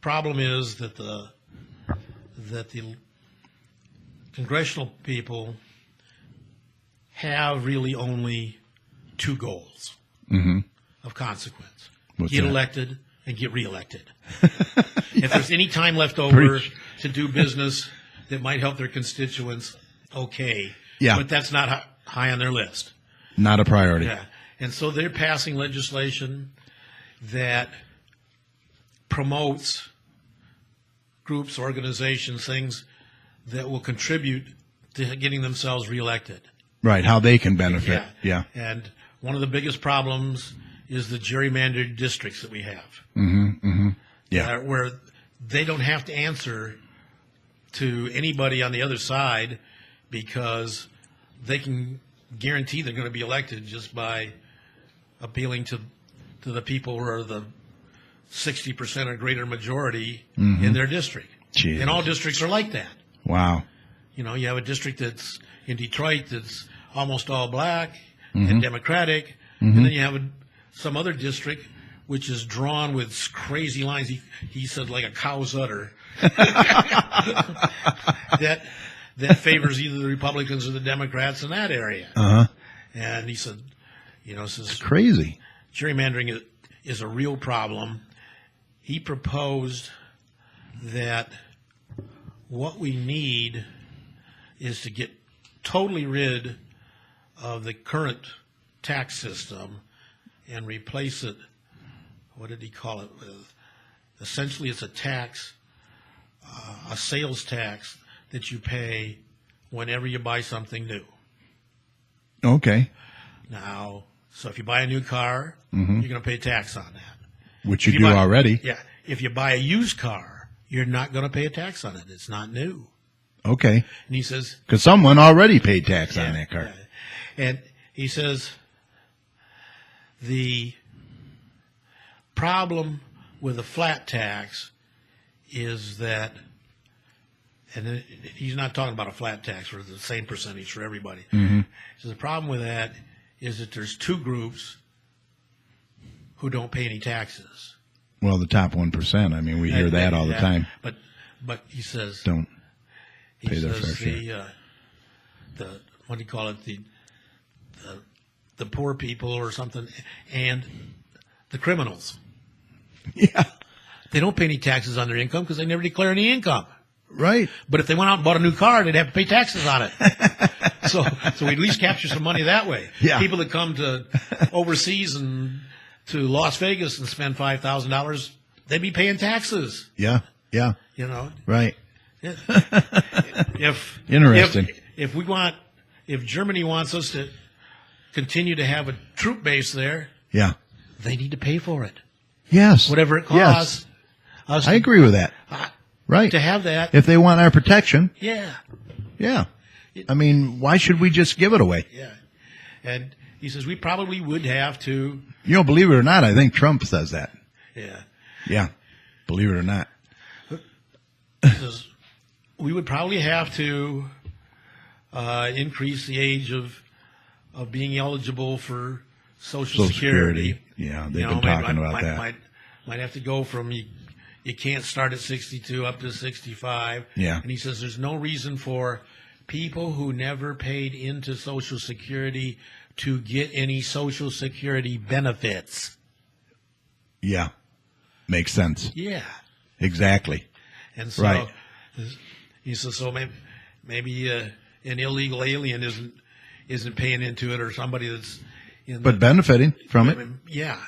problem is that the congressional people have really only two goals of consequence: What's get that? elected and get reelected. If there's any time left over to do business that might help their constituents, okay. Yeah. But that's not high on their list. Not a priority. Yeah. And so they're passing legislation that promotes groups, organizations, things that will contribute to getting themselves reelected. Right, how they can benefit. Yeah. And one of the biggest problems is the gerrymandered districts that we have. Yeah. Where they don't have to answer to anybody on the other side because they can guarantee they're going to be elected just by appealing to the people who are the 60% or greater majority in their district. Jeez. And all districts are like that. Wow. You know, you have a district that's in Detroit that's almost all black and Democratic, and then you have some other district which is drawn with crazy lines. He said like a cow's udder that favors either the Republicans or the Democrats in that area. And he said, Crazy. gerrymandering is a real problem. He proposed that what we need is to get totally rid of the current tax system and replace it, what did he call it, with? Essentially it's a tax, a sales tax that you pay whenever you buy something new. Okay. Now, so if you buy a new car, you're going to pay tax on that. Which If you do already. Yeah. If you buy a used car, you're not going to pay a tax on it. It's not new. Okay. And he says, Because someone already paid tax on that car. yeah. And he says, the problem with a flat tax is that, and he's not talking about a flat tax for the same percentage for everybody. So the problem with that is that there's two groups who don't pay any taxes. Well, the top 1%. I mean, we hear that all the time. But he says Don't he pay their says fair share. the what do you call it, the poor people or something, and the criminals. Yeah. They don't pay any taxes on their income because they never declare any income. Right. But if they went out and bought a new car, they'd have to pay taxes on it. so we at least capture some money that way. Yeah. People that come to overseas and to Las Vegas and spend $5,000, they'd be paying taxes. Yeah. Yeah. You know, Right. if Interesting. if Germany wants us to continue to have a troop base there, Yeah. they need to pay for it, Yes. whatever it Yes. costs. Us I agree with that. Right. to have that. If they want our protection, Yeah, yeah. I mean, why should we just give it away? yeah. And he says we probably would have to. You know, believe it or not, I think Trump says that. Yeah, Yeah. Believe it or not. he says we would probably have to increase the age of being eligible for Social Social Security. Security. Yeah, they've been talking about that. Might have to go from you can't start at 62 up to 65. Yeah. And he says there's no reason for people who never paid into Social Security to get any Social Security benefits. Yeah. Makes sense. Yeah. Exactly. And so Right. he says, so maybe an illegal alien isn't paying into it, or somebody that's in But benefiting from it. Yeah.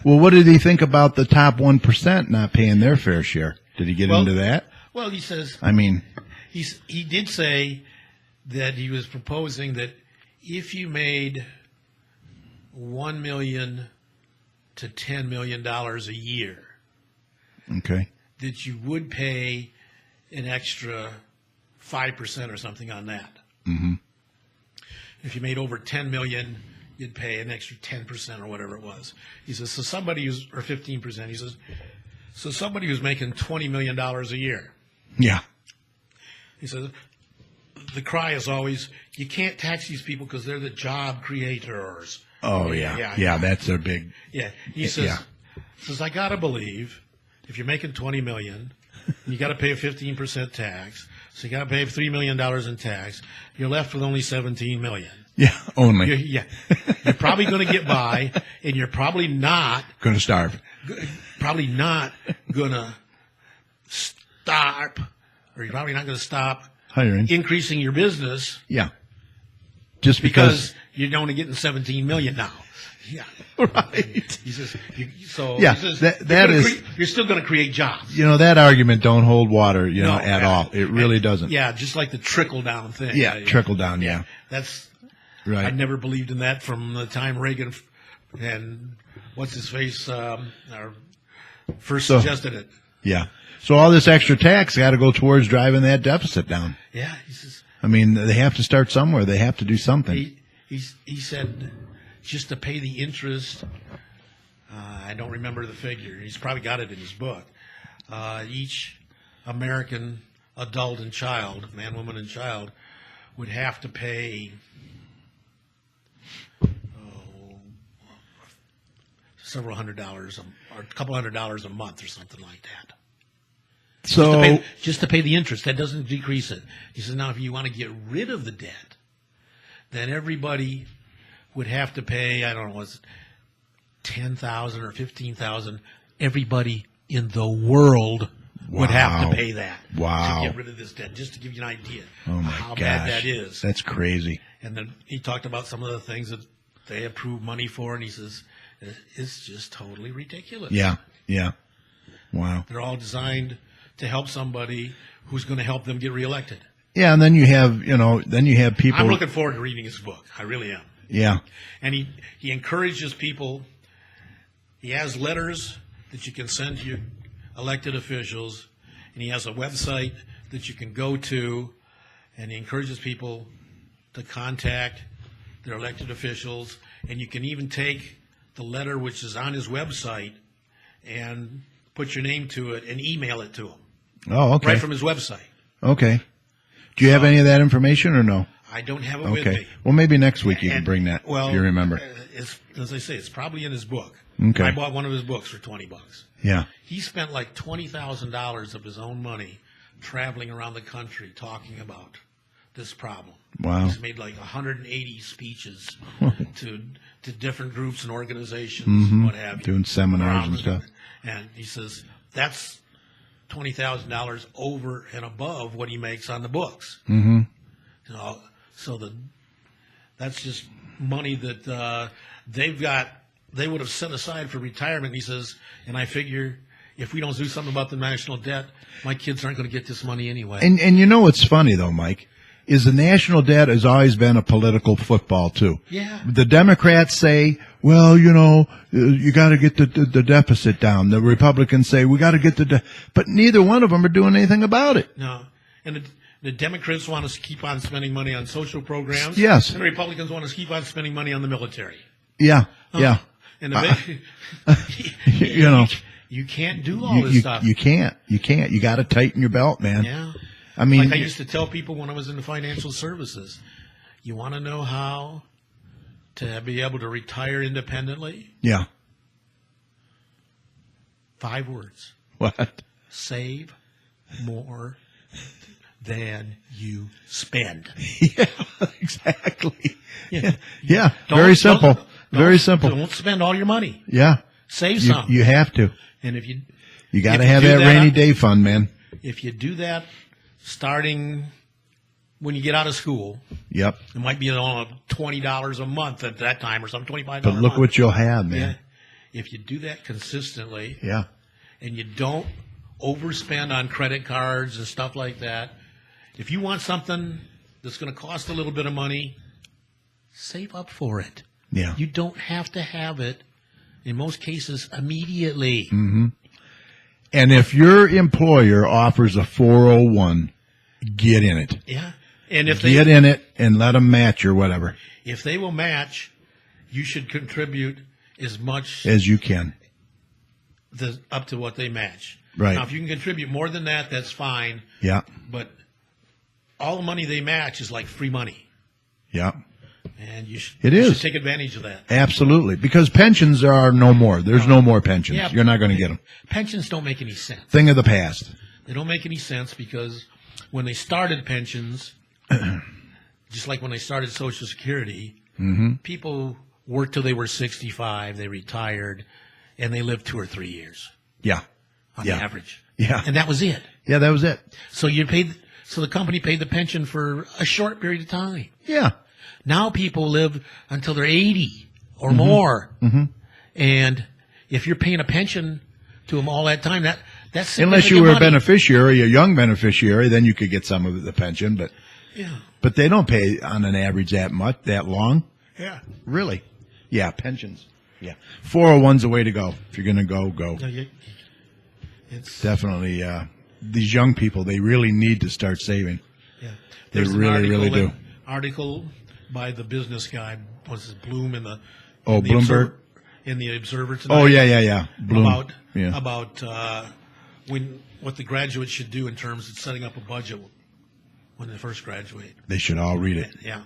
Well, what did he think about the top 1% not paying their fair share? Did he get into that? Well, he says I mean, he did say that he was proposing that if you made $1 million to $10 million a year, okay. that you would pay an extra 5% or something on that. Mm-hmm. If you made over 10 million, you'd pay an extra 10% or whatever it was. He says, so somebody who's, or 15%, he says, so somebody who's making $20 million a year, Yeah. he says, the cry is always, you can't tax these people because they're the job creators. Oh, yeah. That's a big. Yeah. He says, Yeah. says, I got to believe if you're making $20 million, you got to pay a 15% tax. So you got to pay $3 million in tax. You're left with only $17 million. Yeah, only. You're probably going to get by, and you're probably not Going to starve. going to stop, or you're probably not going to stop Hiring. increasing your business Yeah. Just because you're only getting $17 million now. Yeah. Right. He says, Yeah, he says, that is- you're still going to create jobs. You know, that argument don't hold water, No, at all. It really doesn't. Yeah, just like the trickle down thing. Yeah, trickle down, yeah. That's, Right. I never believed in that from the time Reagan and what's his face first suggested it. Yeah. So all this extra tax got to go towards driving that deficit down. Yeah, he says, I mean, they have to start somewhere. They have to do something. he said just to pay the interest. I don't remember the figure. He's probably got it in his book. Each American adult and child, man, woman, and child, would have to pay several $100s, or a couple $100 a month, or something like that. So Just to pay the interest. That doesn't decrease it. He says, now if you want to get rid of the debt, then everybody would have to pay, I don't know, was it $10,000 or $15,000? Everybody in the world would have to pay that Wow. to get rid of this debt, just to give you an idea oh my how gosh, bad that is. That's crazy. And then he talked about some of the things that they approve money for, and he says, it's just totally ridiculous. Yeah. Yeah. Wow. They're all designed to help somebody who's going to help them get reelected. Yeah, and then you have people. I'm looking forward to reading his book. I really am. Yeah. And he encourages people. He has letters that you can send to your elected officials, and he has a website that you can go to, and he encourages people to contact their elected officials, and you can even take the letter which is on his website and put your name to it and email it to him. Oh, okay. Right from his website. Okay. Do you have any of that information or no? I don't have it with me. Okay. Well, maybe next week you can bring that, if you remember. As I say, it's probably in his book. Okay. I bought one of his books for $20. Yeah. He spent like $20,000 of his own money traveling around the country talking about this problem. Wow. He's made like 180 speeches to different groups and organizations and what have you. Doing seminars and stuff. And he says that's $20,000 over and above what he makes on the books. Mm-hmm. You know, so that's just money that they would have set aside for retirement. He says, and I figure if we don't do something about the national debt, my kids aren't going to get this money anyway. And you know what's funny though, Mike, is the national debt has always been a political football too. Yeah. The Democrats say, well, you got to get the deficit down. The Republicans say we got to get but neither one of them are doing anything about it. No. And the Democrats want us to keep on spending money on social programs. Yes. And the Republicans want us to keep on spending money on the military. Yeah. Yeah. And you can't do all this stuff. You can't. You got to tighten your belt, man. Yeah. I mean, like I used to tell people when I was in the financial services, you want to know how to be able to retire independently? Yeah. 5 words. What? Save more than you spend. Yeah, exactly. Yeah. Yeah. Very simple. Very simple. Don't spend all your money. Yeah. Save some. You have to. And you got to have that rainy day fund, man. If you do that starting when you get out of school, yep, it might be on $20 a month at that time or something, $25 But look what you'll have, man. Yeah. If you do that consistently, yeah, and you don't overspend on credit cards and stuff like that, if you want something that's going to cost a little bit of money, save up for it. Yeah. You don't have to have it, in most cases, immediately. Mm-hmm. And if your employer offers a 401, get in it. Yeah. And if get in it and let them match or whatever. If they will match, you should contribute as much as you can. Up to what they match. Right. Now, if you can contribute more than that, that's fine. Yeah. But all the money they match is like free money. Yeah. And you should take advantage of that. Absolutely. Because pensions are no more. There's no more pensions. Yeah, you're not going to get them. Pensions don't make any sense. Thing of the past. They don't make any sense because when they started pensions, just like when they started Social Security, people worked till they were 65, they retired, and they lived 2 or 3 years. Yeah. On average. Yeah. And that was it. Yeah, that was it. So the company paid the pension for a short period of time. Yeah. Now people live until they're 80 or more. Mm-hmm. And if you're paying a pension to them all that time, that's unless you were a beneficiary, a young beneficiary, then you could get some of the pension, but they don't pay on an average that long. Yeah. Really? Yeah, pensions. Yeah. 401's the way to go. If you're going to go. No, it's definitely these young people, they really need to start saving. Yeah. They really do. Article by the business guy, was it Bloom in the Bloomberg in the Observer tonight? Oh yeah. Bloom. About what the graduates should do in terms of setting up a budget when they first graduate. They should all read it. Yeah.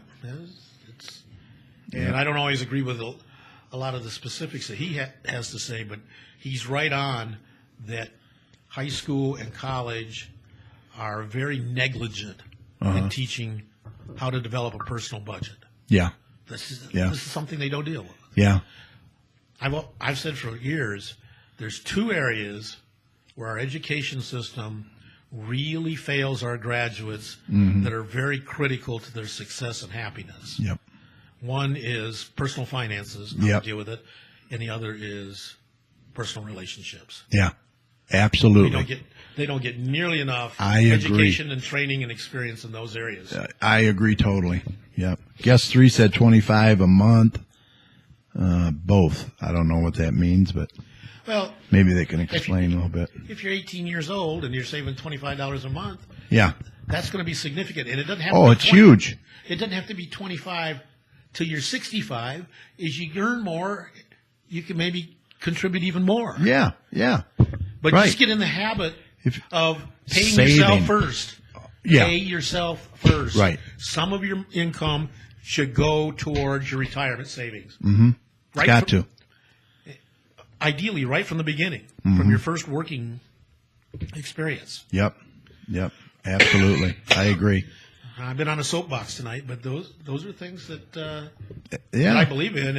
And I don't always agree with a lot of the specifics that he has to say, but he's right on that high school and college are very negligent in teaching how to develop a personal budget. Yeah. This is something they don't deal with. Yeah. I've said for years, there's 2 areas where our education system really fails our graduates that are very critical to their success and happiness. Yep. One is personal finances, how to deal with it, and the other is personal relationships. Yeah. Absolutely. They don't get nearly enough I agree. education and training and experience in those areas. I agree totally. Yep. Guest 3 said $25 a month. Both. I don't know what that means, but Well, maybe they can explain a little bit. if you're 18 years old and you're saving $25 a month, Yeah. that's going to be significant. And it doesn't have Oh, to be it's huge. It doesn't have to be 25 till you're 65. As you earn more, you can maybe contribute even more. Yeah. Yeah. But Right. just get in the habit of paying Saving. yourself first. Yeah. Pay yourself first. Right. Some of your income should go towards your retirement savings. Mm-hmm. Right Got to. Ideally, right from the beginning, Mm-hmm. from your first working experience. Yep. Yep. Absolutely. I agree. I've been on a soapbox tonight, but those are things that Yeah. I believe in,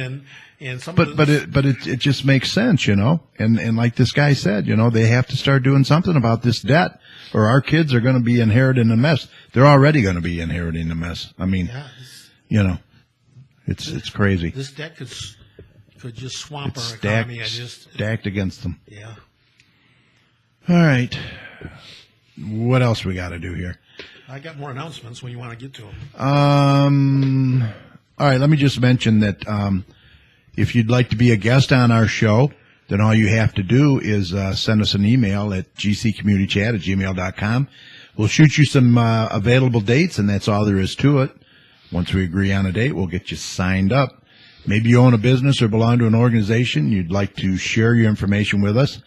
and some. But of the, it just makes sense, you know. And like this guy said, you know, they have to start doing something about this debt, or our kids are going to be inheriting a mess. They're already going to be inheriting a mess. I mean, yeah, you know, it's crazy. this debt could just swamp It's our economy. stacked against them. Yeah. All right. What else we got to do here? I got more announcements when you want to get to them. All right. Let me just mention that if you'd like to be a guest on our show, then all you have to do is send us an email at gccommunitychat@gmail.com. We'll shoot you some available dates, and that's all there is to it. Once we agree on a date, we'll get you signed up. Maybe you own a business or belong to an organization. You'd like to share your information with us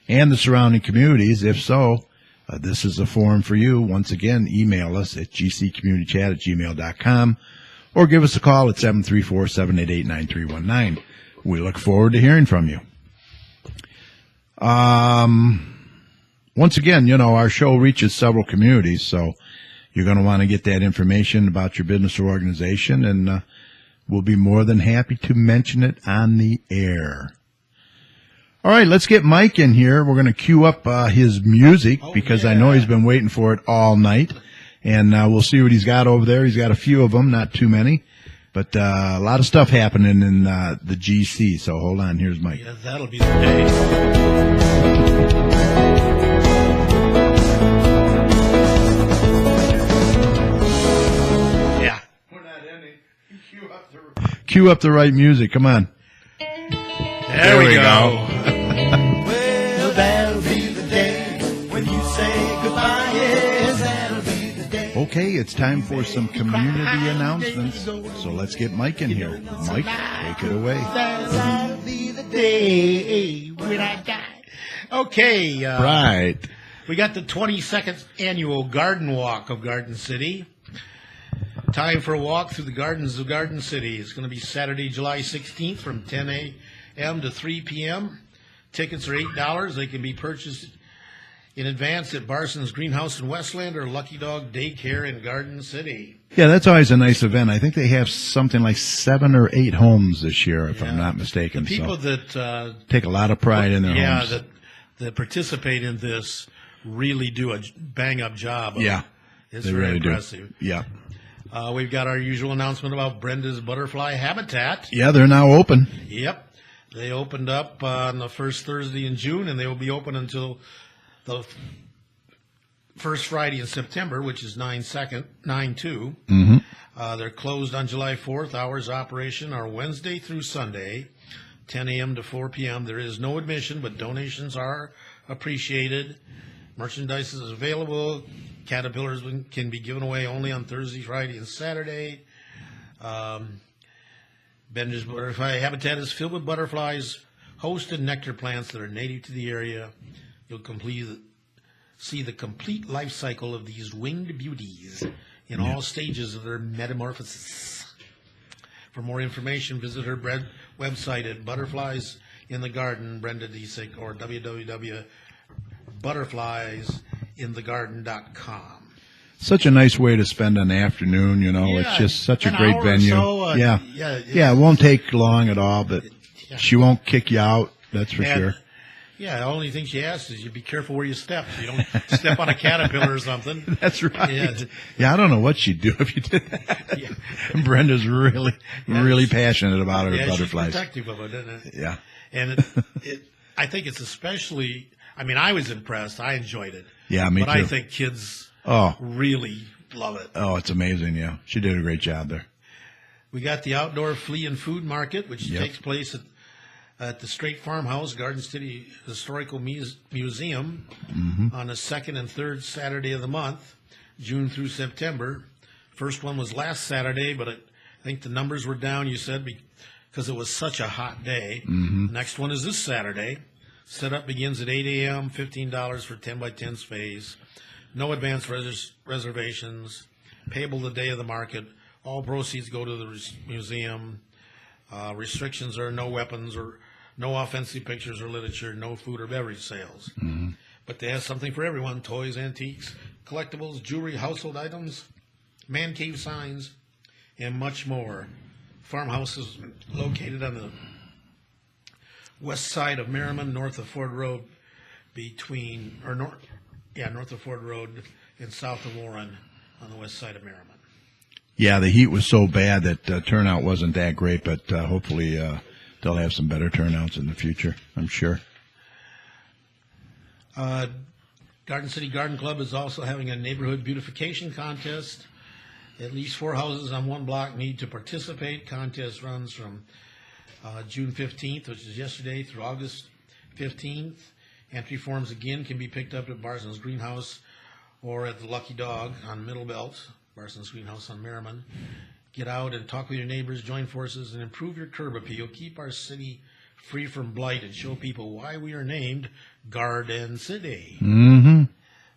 and the surrounding communities. If so, this is a forum for you. Once again, email us at gccommunitychat@gmail.com or give us a call at 734-788-9319. We look forward to hearing from you. Once again, you know, our show reaches several communities, so you're going to want to get that information about your business or organization, and we'll be more than happy to mention it on the air. All right, let's get Mike in here. We're going to cue up his music because I know he's been waiting for it all night. And we'll see what he's got over there. He's got a few of them, not too many. But a lot of stuff happening in the GC. So hold on. Here's Mike. Yeah, that'll be the day. Yeah. We're not ending. Cue up the right music. Come on. There we go. Well, that'll be the day when you say goodbye. Yes, that'll be the day. Okay, it's time for some community announcements. So let's get Mike in here. Mike, take it away. That'll be the day when I die. Okay. Right. We got the 22nd annual Garden Walk of Garden City. Time for a walk through the gardens of Garden City. It's going to be Saturday, July 16th from 10 a.m. to 3 p.m. Tickets are $8. They can be purchased in advance at Barson's Greenhouse in Westland or Lucky Dog Daycare in Garden City. Yeah, that's always a nice event. I think they have something like 7 or 8 homes this year, if I'm not mistaken. The people so that take a lot of pride in their homes. that participate in this really do a bang-up job. Yeah, It's they very really impressive. do. Yeah. We've got our usual announcement about Brenda's Butterfly Habitat. Yeah, they're now open. Yep. They opened up on the first Thursday in June, and they will be open until the first Friday in September, which is 9/2. Mm-hmm. They're closed on July 4th. Hours of operation are Wednesday through Sunday, 10 a.m. to 4 p.m. There is no admission, but donations are appreciated. Merchandise is available. Caterpillars can be given away only on Thursday, Friday, and Saturday. Bender's Butterfly Habitat is filled with butterflies, host and nectar plants that are native to the area. You'll see the complete life cycle of these winged beauties in all stages of their metamorphosis. For more information, visit her website at Butterflies in the Garden, Brenda Disick, or www.butterfliesinthegarden.com. Such a nice way to spend an afternoon, you know. It's just such a great venue. So, yeah, it won't take long at all, but she won't kick you out, that's for sure. Yeah, the only thing she asks is you be careful where you step. You don't step on a caterpillar or something. That's right. Yeah. Yeah, I don't know what she'd do if you did that. Yeah. Brenda's really passionate about her butterflies. She's protective of it, isn't it? Yeah. And I think it's especially. I mean, I was impressed. I enjoyed it. Yeah, me but too. I think kids really love it. Oh, it's amazing. Yeah, she did a great job there. We got the outdoor flea and food market, which Yep. takes place at the Straight Farmhouse, Garden City Historical Museum, on the second and third Saturday of the month, June through September. First one was last Saturday, but I think the numbers were down, you said, because it was such a hot day. Next one is this Saturday. Setup begins at 8 a.m., $15 for 10 by 10 space. No advance reservations. Payable the day of the market. All proceeds go to the museum. Restrictions are no weapons or no offensive pictures or literature, no food or beverage sales. But they have something for everyone: toys, antiques, collectibles, jewelry, household items, man cave signs, and much more. Farmhouse is located on the west side of Merriman, north of Ford Road, north of Ford Road and south of Warren on the west side of Merriman. Yeah, the heat was so bad that turnout wasn't that great, but hopefully they'll have some better turnouts in the future, I'm sure. Garden City Garden Club is also having a neighborhood beautification contest. At least 4 houses on one block need to participate. Contest runs from June 15th, which is yesterday, through August 15th. Entry forms again can be picked up at Barson's Greenhouse or at the Lucky Dog on Middle Belt, Barson's Greenhouse on Merriman. Get out and talk with your neighbors, join forces, and improve your curb appeal. Keep our city free from blight and show people why we are named Garden City.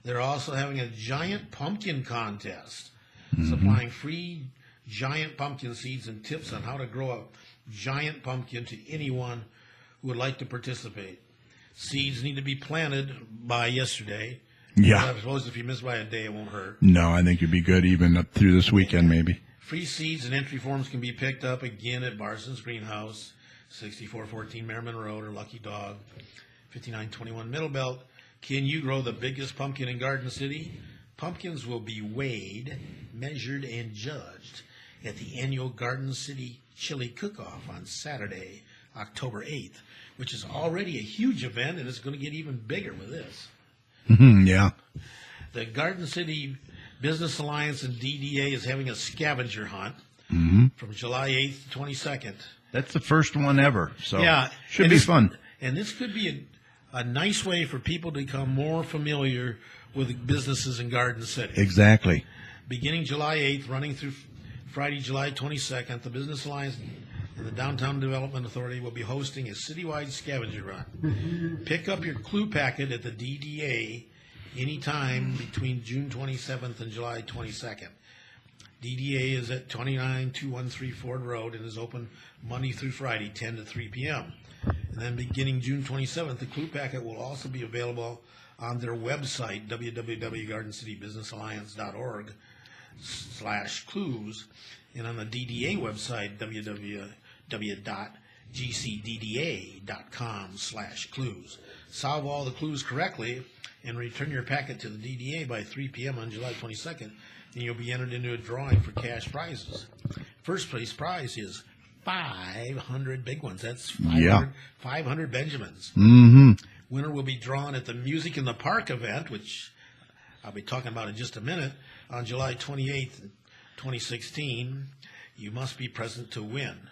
They're also having a giant pumpkin contest, supplying free giant pumpkin seeds and tips on how to grow a giant pumpkin to anyone who would like to participate. Seeds need to be planted by yesterday. Yeah. I suppose if you miss by a day, it won't hurt. No, I think you'd be good even up through this weekend, maybe. Free seeds and entry forms can be picked up again at Barson's Greenhouse, 6414 Merriman Road, or Lucky Dog, 5921 Middle Belt. Can you grow the biggest pumpkin in Garden City? Pumpkins will be weighed, measured, and judged at the annual Garden City Chili Cook-Off on Saturday, October 8th, which is already a huge event, and it's going to get even bigger with this. Yeah. The Garden City Business Alliance and DDA is having a scavenger hunt from July 8th to 22nd. That's the first one ever, so Yeah, should and be this- fun. And this could be a nice way for people to become more familiar with businesses in Garden City. Exactly. Beginning July 8th, running through Friday, July 22nd, the Business Alliance and the Downtown Development Authority will be hosting a citywide scavenger run. Pick up your clue packet at the DDA anytime between June 27th and July 22nd. DDA is at 29213 Ford Road and is open Monday through Friday, 10 to 3 p.m. And then beginning June 27th, the clue packet will also be available on their website, www.gardencitybusinessalliance.org/clues, and on the DDA website, www.gcdda.com/clues. Solve all the clues correctly and return your packet to the DDA by 3 p.m. on July 22nd, and you'll be entered into a drawing for cash prizes. First place prize is 500 big ones. That's 500 Benjamins. Winner will be drawn at the Music in the Park event, which I'll be talking about in just a minute, on July 28th, 2016. You must be present to win.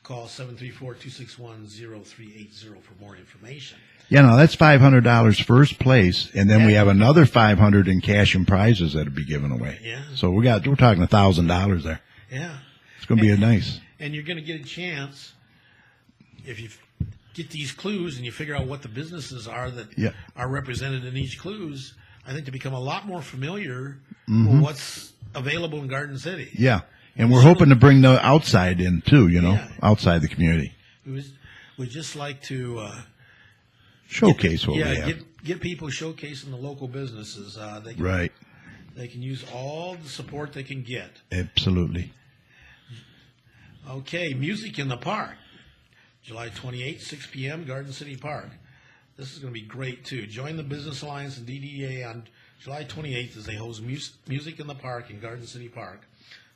Call 734-261-0380 for more information. Yeah, no, that's $500 first place, and then we have another $500 in cash and prizes that'll be given away. Yeah. So we're talking $1,000 there. Yeah. It's going to be a nice. And you're going to get a chance, if you get these clues and you figure out what the businesses are that are represented in each clues, I think to become a lot more familiar with what's available in Garden City. Yeah, and we're hoping to bring the outside in too, outside the community. We'd just like to showcase what we have. Get people showcasing the local businesses. They can use all the support they can get. Absolutely. Okay, Music in the Park, July 28th, 6 p.m., Garden City Park. This is going to be great, too. Join the Business Alliance and DDA on July 28th as they host Music in the Park in Garden City Park,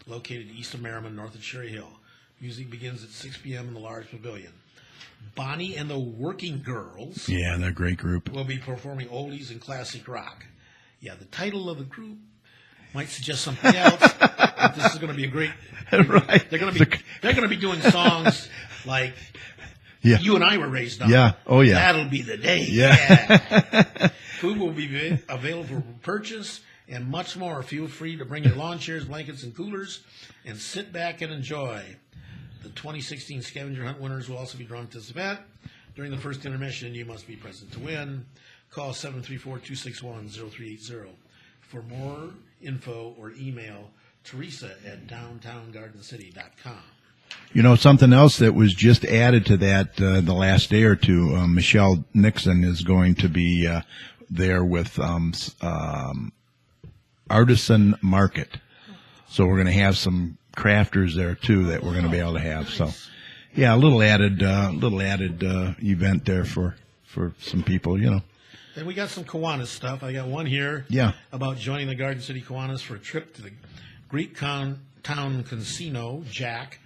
located east of Merriman, north of Cherry Hill. Music begins at 6 p.m. in the large pavilion. Bonnie and the Working Girls Yeah, they're a great group. will be performing oldies and classic rock. Yeah, the title of the group might suggest something else, but this is going to be a great. Right. They're going to be doing songs like Yeah. you and I were raised on. Yeah. Oh, yeah. That'll be the day. Yeah. Food will be available for purchase and much more. Feel free to bring your lawn chairs, blankets, and coolers and sit back and enjoy. The 2016 scavenger hunt winners will also be drawn to this event. During the first intermission, you must be present to win. Call 734-261-0380 for more info or email Teresa at downtowngardencity.com. You know, something else that was just added to that the last day or two, Michelle Nixon is going to be there with Artisan Market. So we're going to have some crafters there, too, that we're going to be able to have. Nice. So, yeah, a little added event there for some people, you know. And we got some Kiwanis stuff. I got one here Yeah. about joining the Garden City Kiwanis for a trip to the Greek Town Casino, Jack,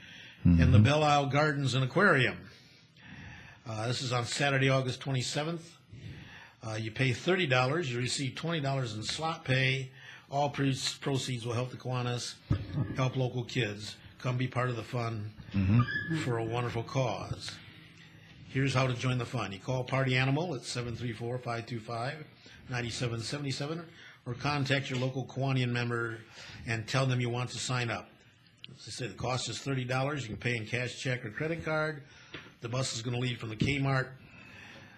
and the Belle Isle Gardens and Aquarium. This is on Saturday, August 27th. You pay $30. You receive $20 in slot pay. All proceeds will help the Kiwanis, help local kids. Come be part of the fun for a wonderful cause. Here's how to join the fun. You call Party Animal at 734-525-9777 or contact your local Kiwanian member and tell them you want to sign up. As I say, the cost is $30. You can pay in cash, check, or credit card. The bus is going to leave from the Kmart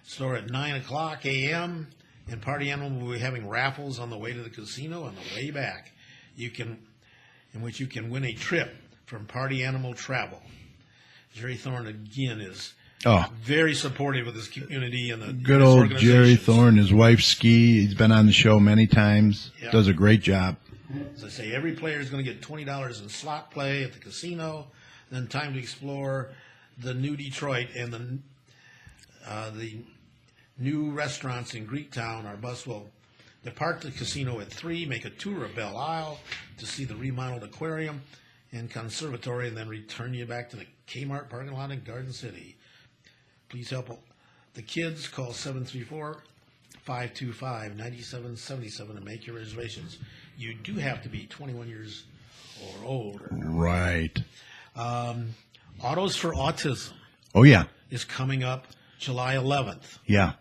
store at 9 o'clock a.m., and Party Animal will be having raffles on the way to the casino on the way back, in which you can win a trip from Party Animal Travel. Jerry Thorne, again, is very supportive of this community and the Good old Jerry Thorne, his wife Ski. He's been on the show many times. Yeah. Does a great job. As I say, every player is going to get $20 in slot play at the casino, then time to explore the new Detroit and the new restaurants in Greektown. Our bus will depart the casino at 3, make a tour of Belle Isle to see the remodeled aquarium and conservatory, and then return you back to the Kmart parking lot in Garden City. Please help the kids. Call 734-525-9777 and make your reservations. You do have to be 21 years or older. Right. Autos for Autism Oh, yeah. is coming up July 11th. Yeah.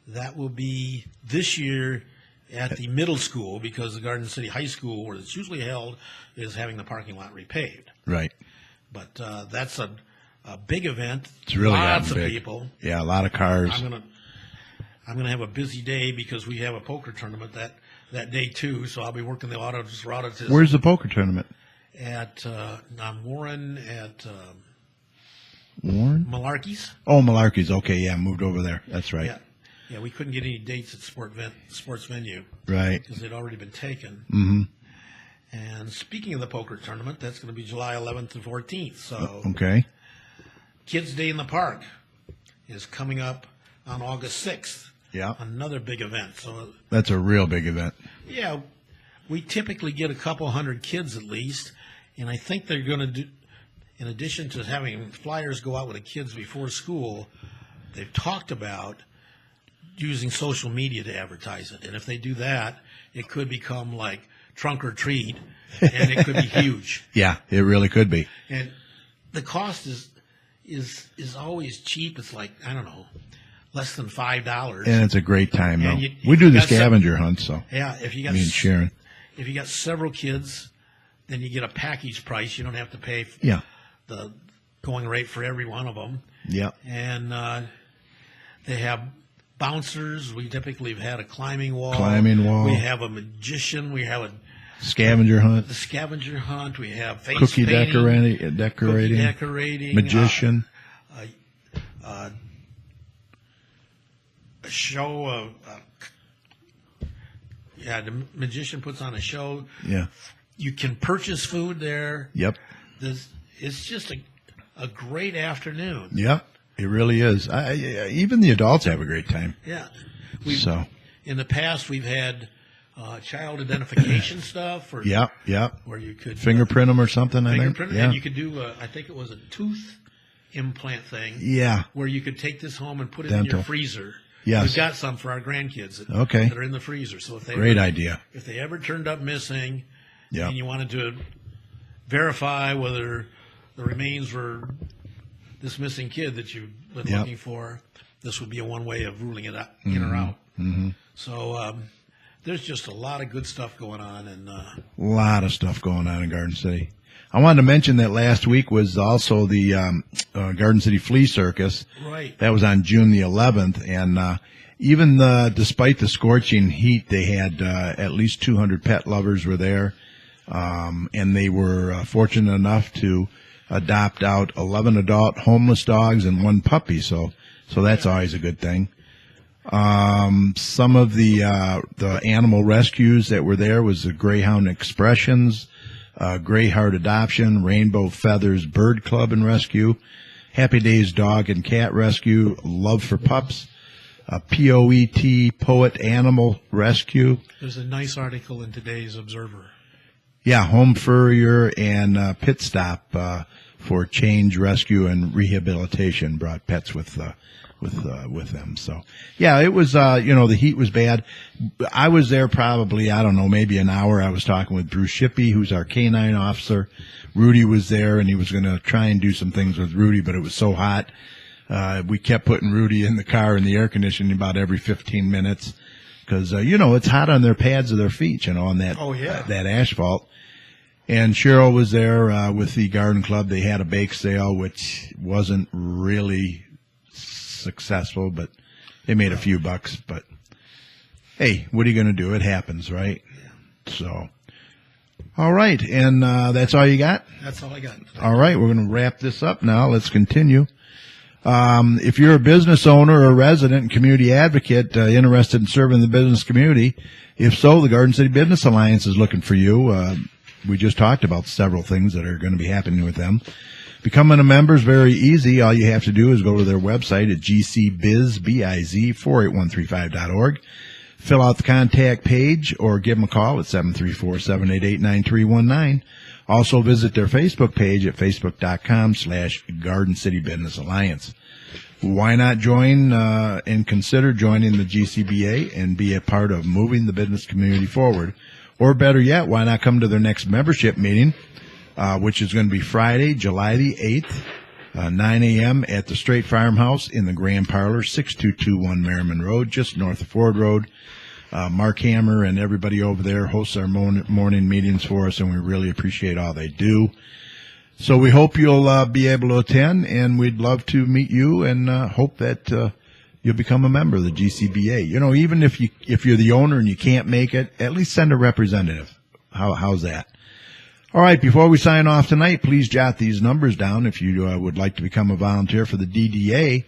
That will be this year at the middle school because the Garden City High School, where it's usually held, is having the parking lot repaved. Right. But that's a big event. It's really lots of big. people. Yeah, a lot of cars. I'm gonna have a busy day because we have a poker tournament that day too. So I'll be working the autos for autism. Where's the poker tournament? At on Warren at Warren? Malarkey's. Oh, Malarkey's. Okay, yeah, moved over there. That's right. Yeah, we couldn't get any dates at sports venue Right. because they'd already been taken. Mm-hmm. And speaking of the poker tournament, that's going to be July 11th and 14th. So Okay. Kids Day in the Park is coming up on August 6th. Yeah. Another big event. So That's a real big event. yeah, we typically get a couple hundred kids at least, and I think they're going to do, in addition to having flyers go out with the kids before school, they've talked about using social media to advertise it. And if they do that, it could become like trunk or treat, and it could be huge. Yeah, it really could be. And the cost is always cheap. It's like, I don't know, less than $5. And it's a great time, though. And We do the got scavenger hunt, so Yeah, if you got me and Sharon. if you got several kids, then you get a package price. You don't have to pay Yeah. the going rate for every one of them. Yeah. And they have bouncers. We typically have had a climbing wall. We have a magician. We have Scavenger hunt. the scavenger hunt. We have face Cookie painting, decorating. cookie decorating, Magician. a show of. The magician puts on a show. Yeah. You can purchase food there. Yep. It's just a great afternoon. Yep. It really is. Even the adults have a great time. Yeah. In the past, we've had child identification stuff. Or, Yep. Where you could Fingerprint them or something, I think. fingerprint, Yeah. and you could do, I think it was a tooth implant thing. Yeah. Where you could take this home and put it in Dental. your freezer. Yes. We've got some for our grandkids that, Okay. that are in the freezer. So if they Great ever, idea. If they ever turned up missing, Yeah. and you wanted to verify whether the remains were this missing kid that you've been Yep. looking for, this would be a one way of ruling it out, in or out. Mm-hmm. So there's just a lot of good stuff going on, and A lot of stuff going on in Garden City. I wanted to mention that last week was also the Garden City Flea Circus. right. That was on June the 11th, and even despite the scorching heat, they had at least 200 pet lovers were there, and they were fortunate enough to adopt out 11 adult homeless dogs and 1 puppy. So that's always a good thing. Some of the animal rescues that were there was the Greyhound Expressions, Greyheart Adoption, Rainbow Feathers Bird Club and Rescue, Happy Days Dog and Cat Rescue, Love for Pups, POET Poet Animal Rescue. There's a nice article in today's Observer. Yeah, Home Furrier and Pit Stop for Change, Rescue, and Rehabilitation brought pets with them. So, yeah, it was, the heat was bad. I was there probably, I don't know, maybe an hour. I was talking with Bruce Shippey, who's our canine officer. Rudy was there, and he was going to try and do some things with Rudy, but it was so hot. We kept putting Rudy in the car in the air conditioning about every 15 minutes because, it's hot on their pads of their feet, on that, that asphalt. And Cheryl was there with the garden club. They had a bake sale, which wasn't really successful, but they made a few bucks. But hey, what are you going to do? It happens, right? Yeah. So, all right, and that's all you got? That's all I got. All right, we're going to wrap this up now. Let's continue. If you're a business owner or resident and community advocate interested in serving the business community, if so, the Garden City Business Alliance is looking for you. We just talked about several things that are going to be happening with them. Becoming a member is very easy. All you have to do is go to their website at gcbiz48135.org. Fill out the contact page or give them a call at 734-788-9319. Also visit their Facebook page at facebook.com/Garden City Business Alliance. Why not join and consider joining the GCBA and be a part of moving the business community forward? Or better yet, why not come to their next membership meeting, which is going to be Friday, July the 8th, 9 a.m. at the Straight Farmhouse in the Grand Parlor, 6221 Merriman Road, just north of Ford Road. Mark Hammer and everybody over there hosts our morning meetings for us, and we really appreciate all they do. So we hope you'll be able to attend, and we'd love to meet you and hope that you'll become a member of the GCBA. Even if you're the owner and you can't make it, at least send a representative. How's that? All right, before we sign off tonight, please jot these numbers down if you would like to become a volunteer for the DDA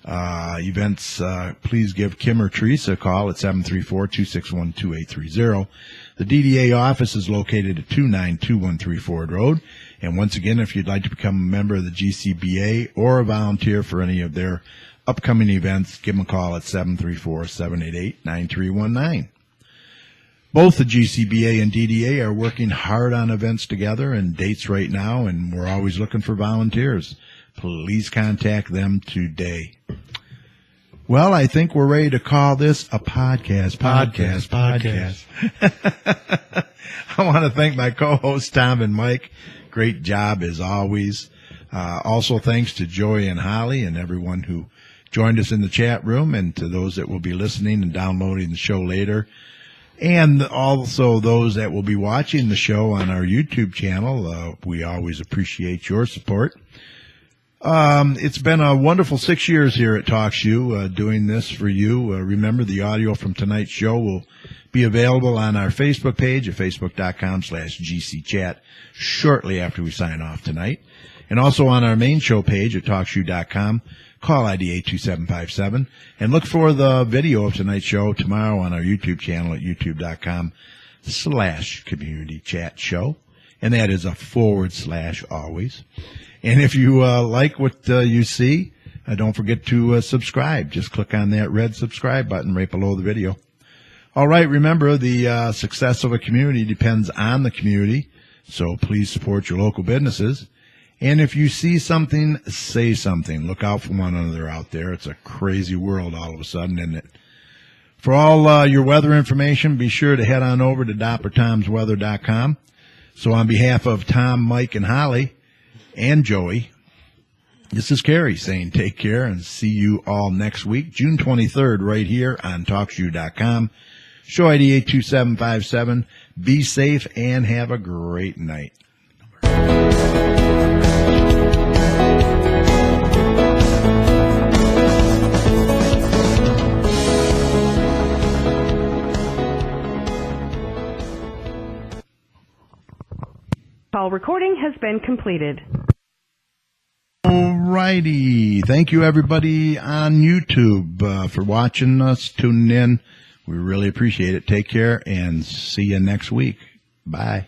events. Please give Kim or Teresa a call at 734-261-2830. The DDA office is located at 29213 Ford Road. And once again, if you'd like to become a member of the GCBA or a volunteer for any of their upcoming events, give them a call at 734-788-9319. Both the GCBA and DDA are working hard on events together and dates right now, and we're always looking for volunteers. Please contact them today. Well, I think we're ready to call this a podcast. I want to thank my co-hosts, Tom and Mike. Great job as always. Also, thanks to Joy and Holly and everyone who joined us in the chat room, and to those that will be listening and downloading the show later. And also those that will be watching the show on our YouTube channel. We always appreciate your support. It's been a wonderful 6 years here at TalkShoe, doing this for you. Remember, the audio from tonight's show will be available on our Facebook page at facebook.com/GCChat shortly after we sign off tonight. And also on our main show page at TalkShoe.com. Call ID 82757 and look for the video of tonight's show tomorrow on our YouTube channel at youtube.com/community chat show. And that is a / always. And if you like what you see, don't forget to subscribe. Just click on that red subscribe button right below the video. All right. Remember, the success of a community depends on the community. So please support your local businesses. And if you see something, say something. Look out for one another out there. It's a crazy world all of a sudden, isn't it? For all your weather information, be sure to head on over to DopperTomsWeather.com. So on behalf of Tom, Mike, and Holly, and Joey, this is Carrie saying take care and see you all next week, June 23rd, right here on TalkShoe.com. Show ID 82757. Be safe and have a great night. Call recording has been completed. Alrighty. Thank you, everybody on YouTube, for watching us, tuning in. We really appreciate it. Take care and see you next week. Bye.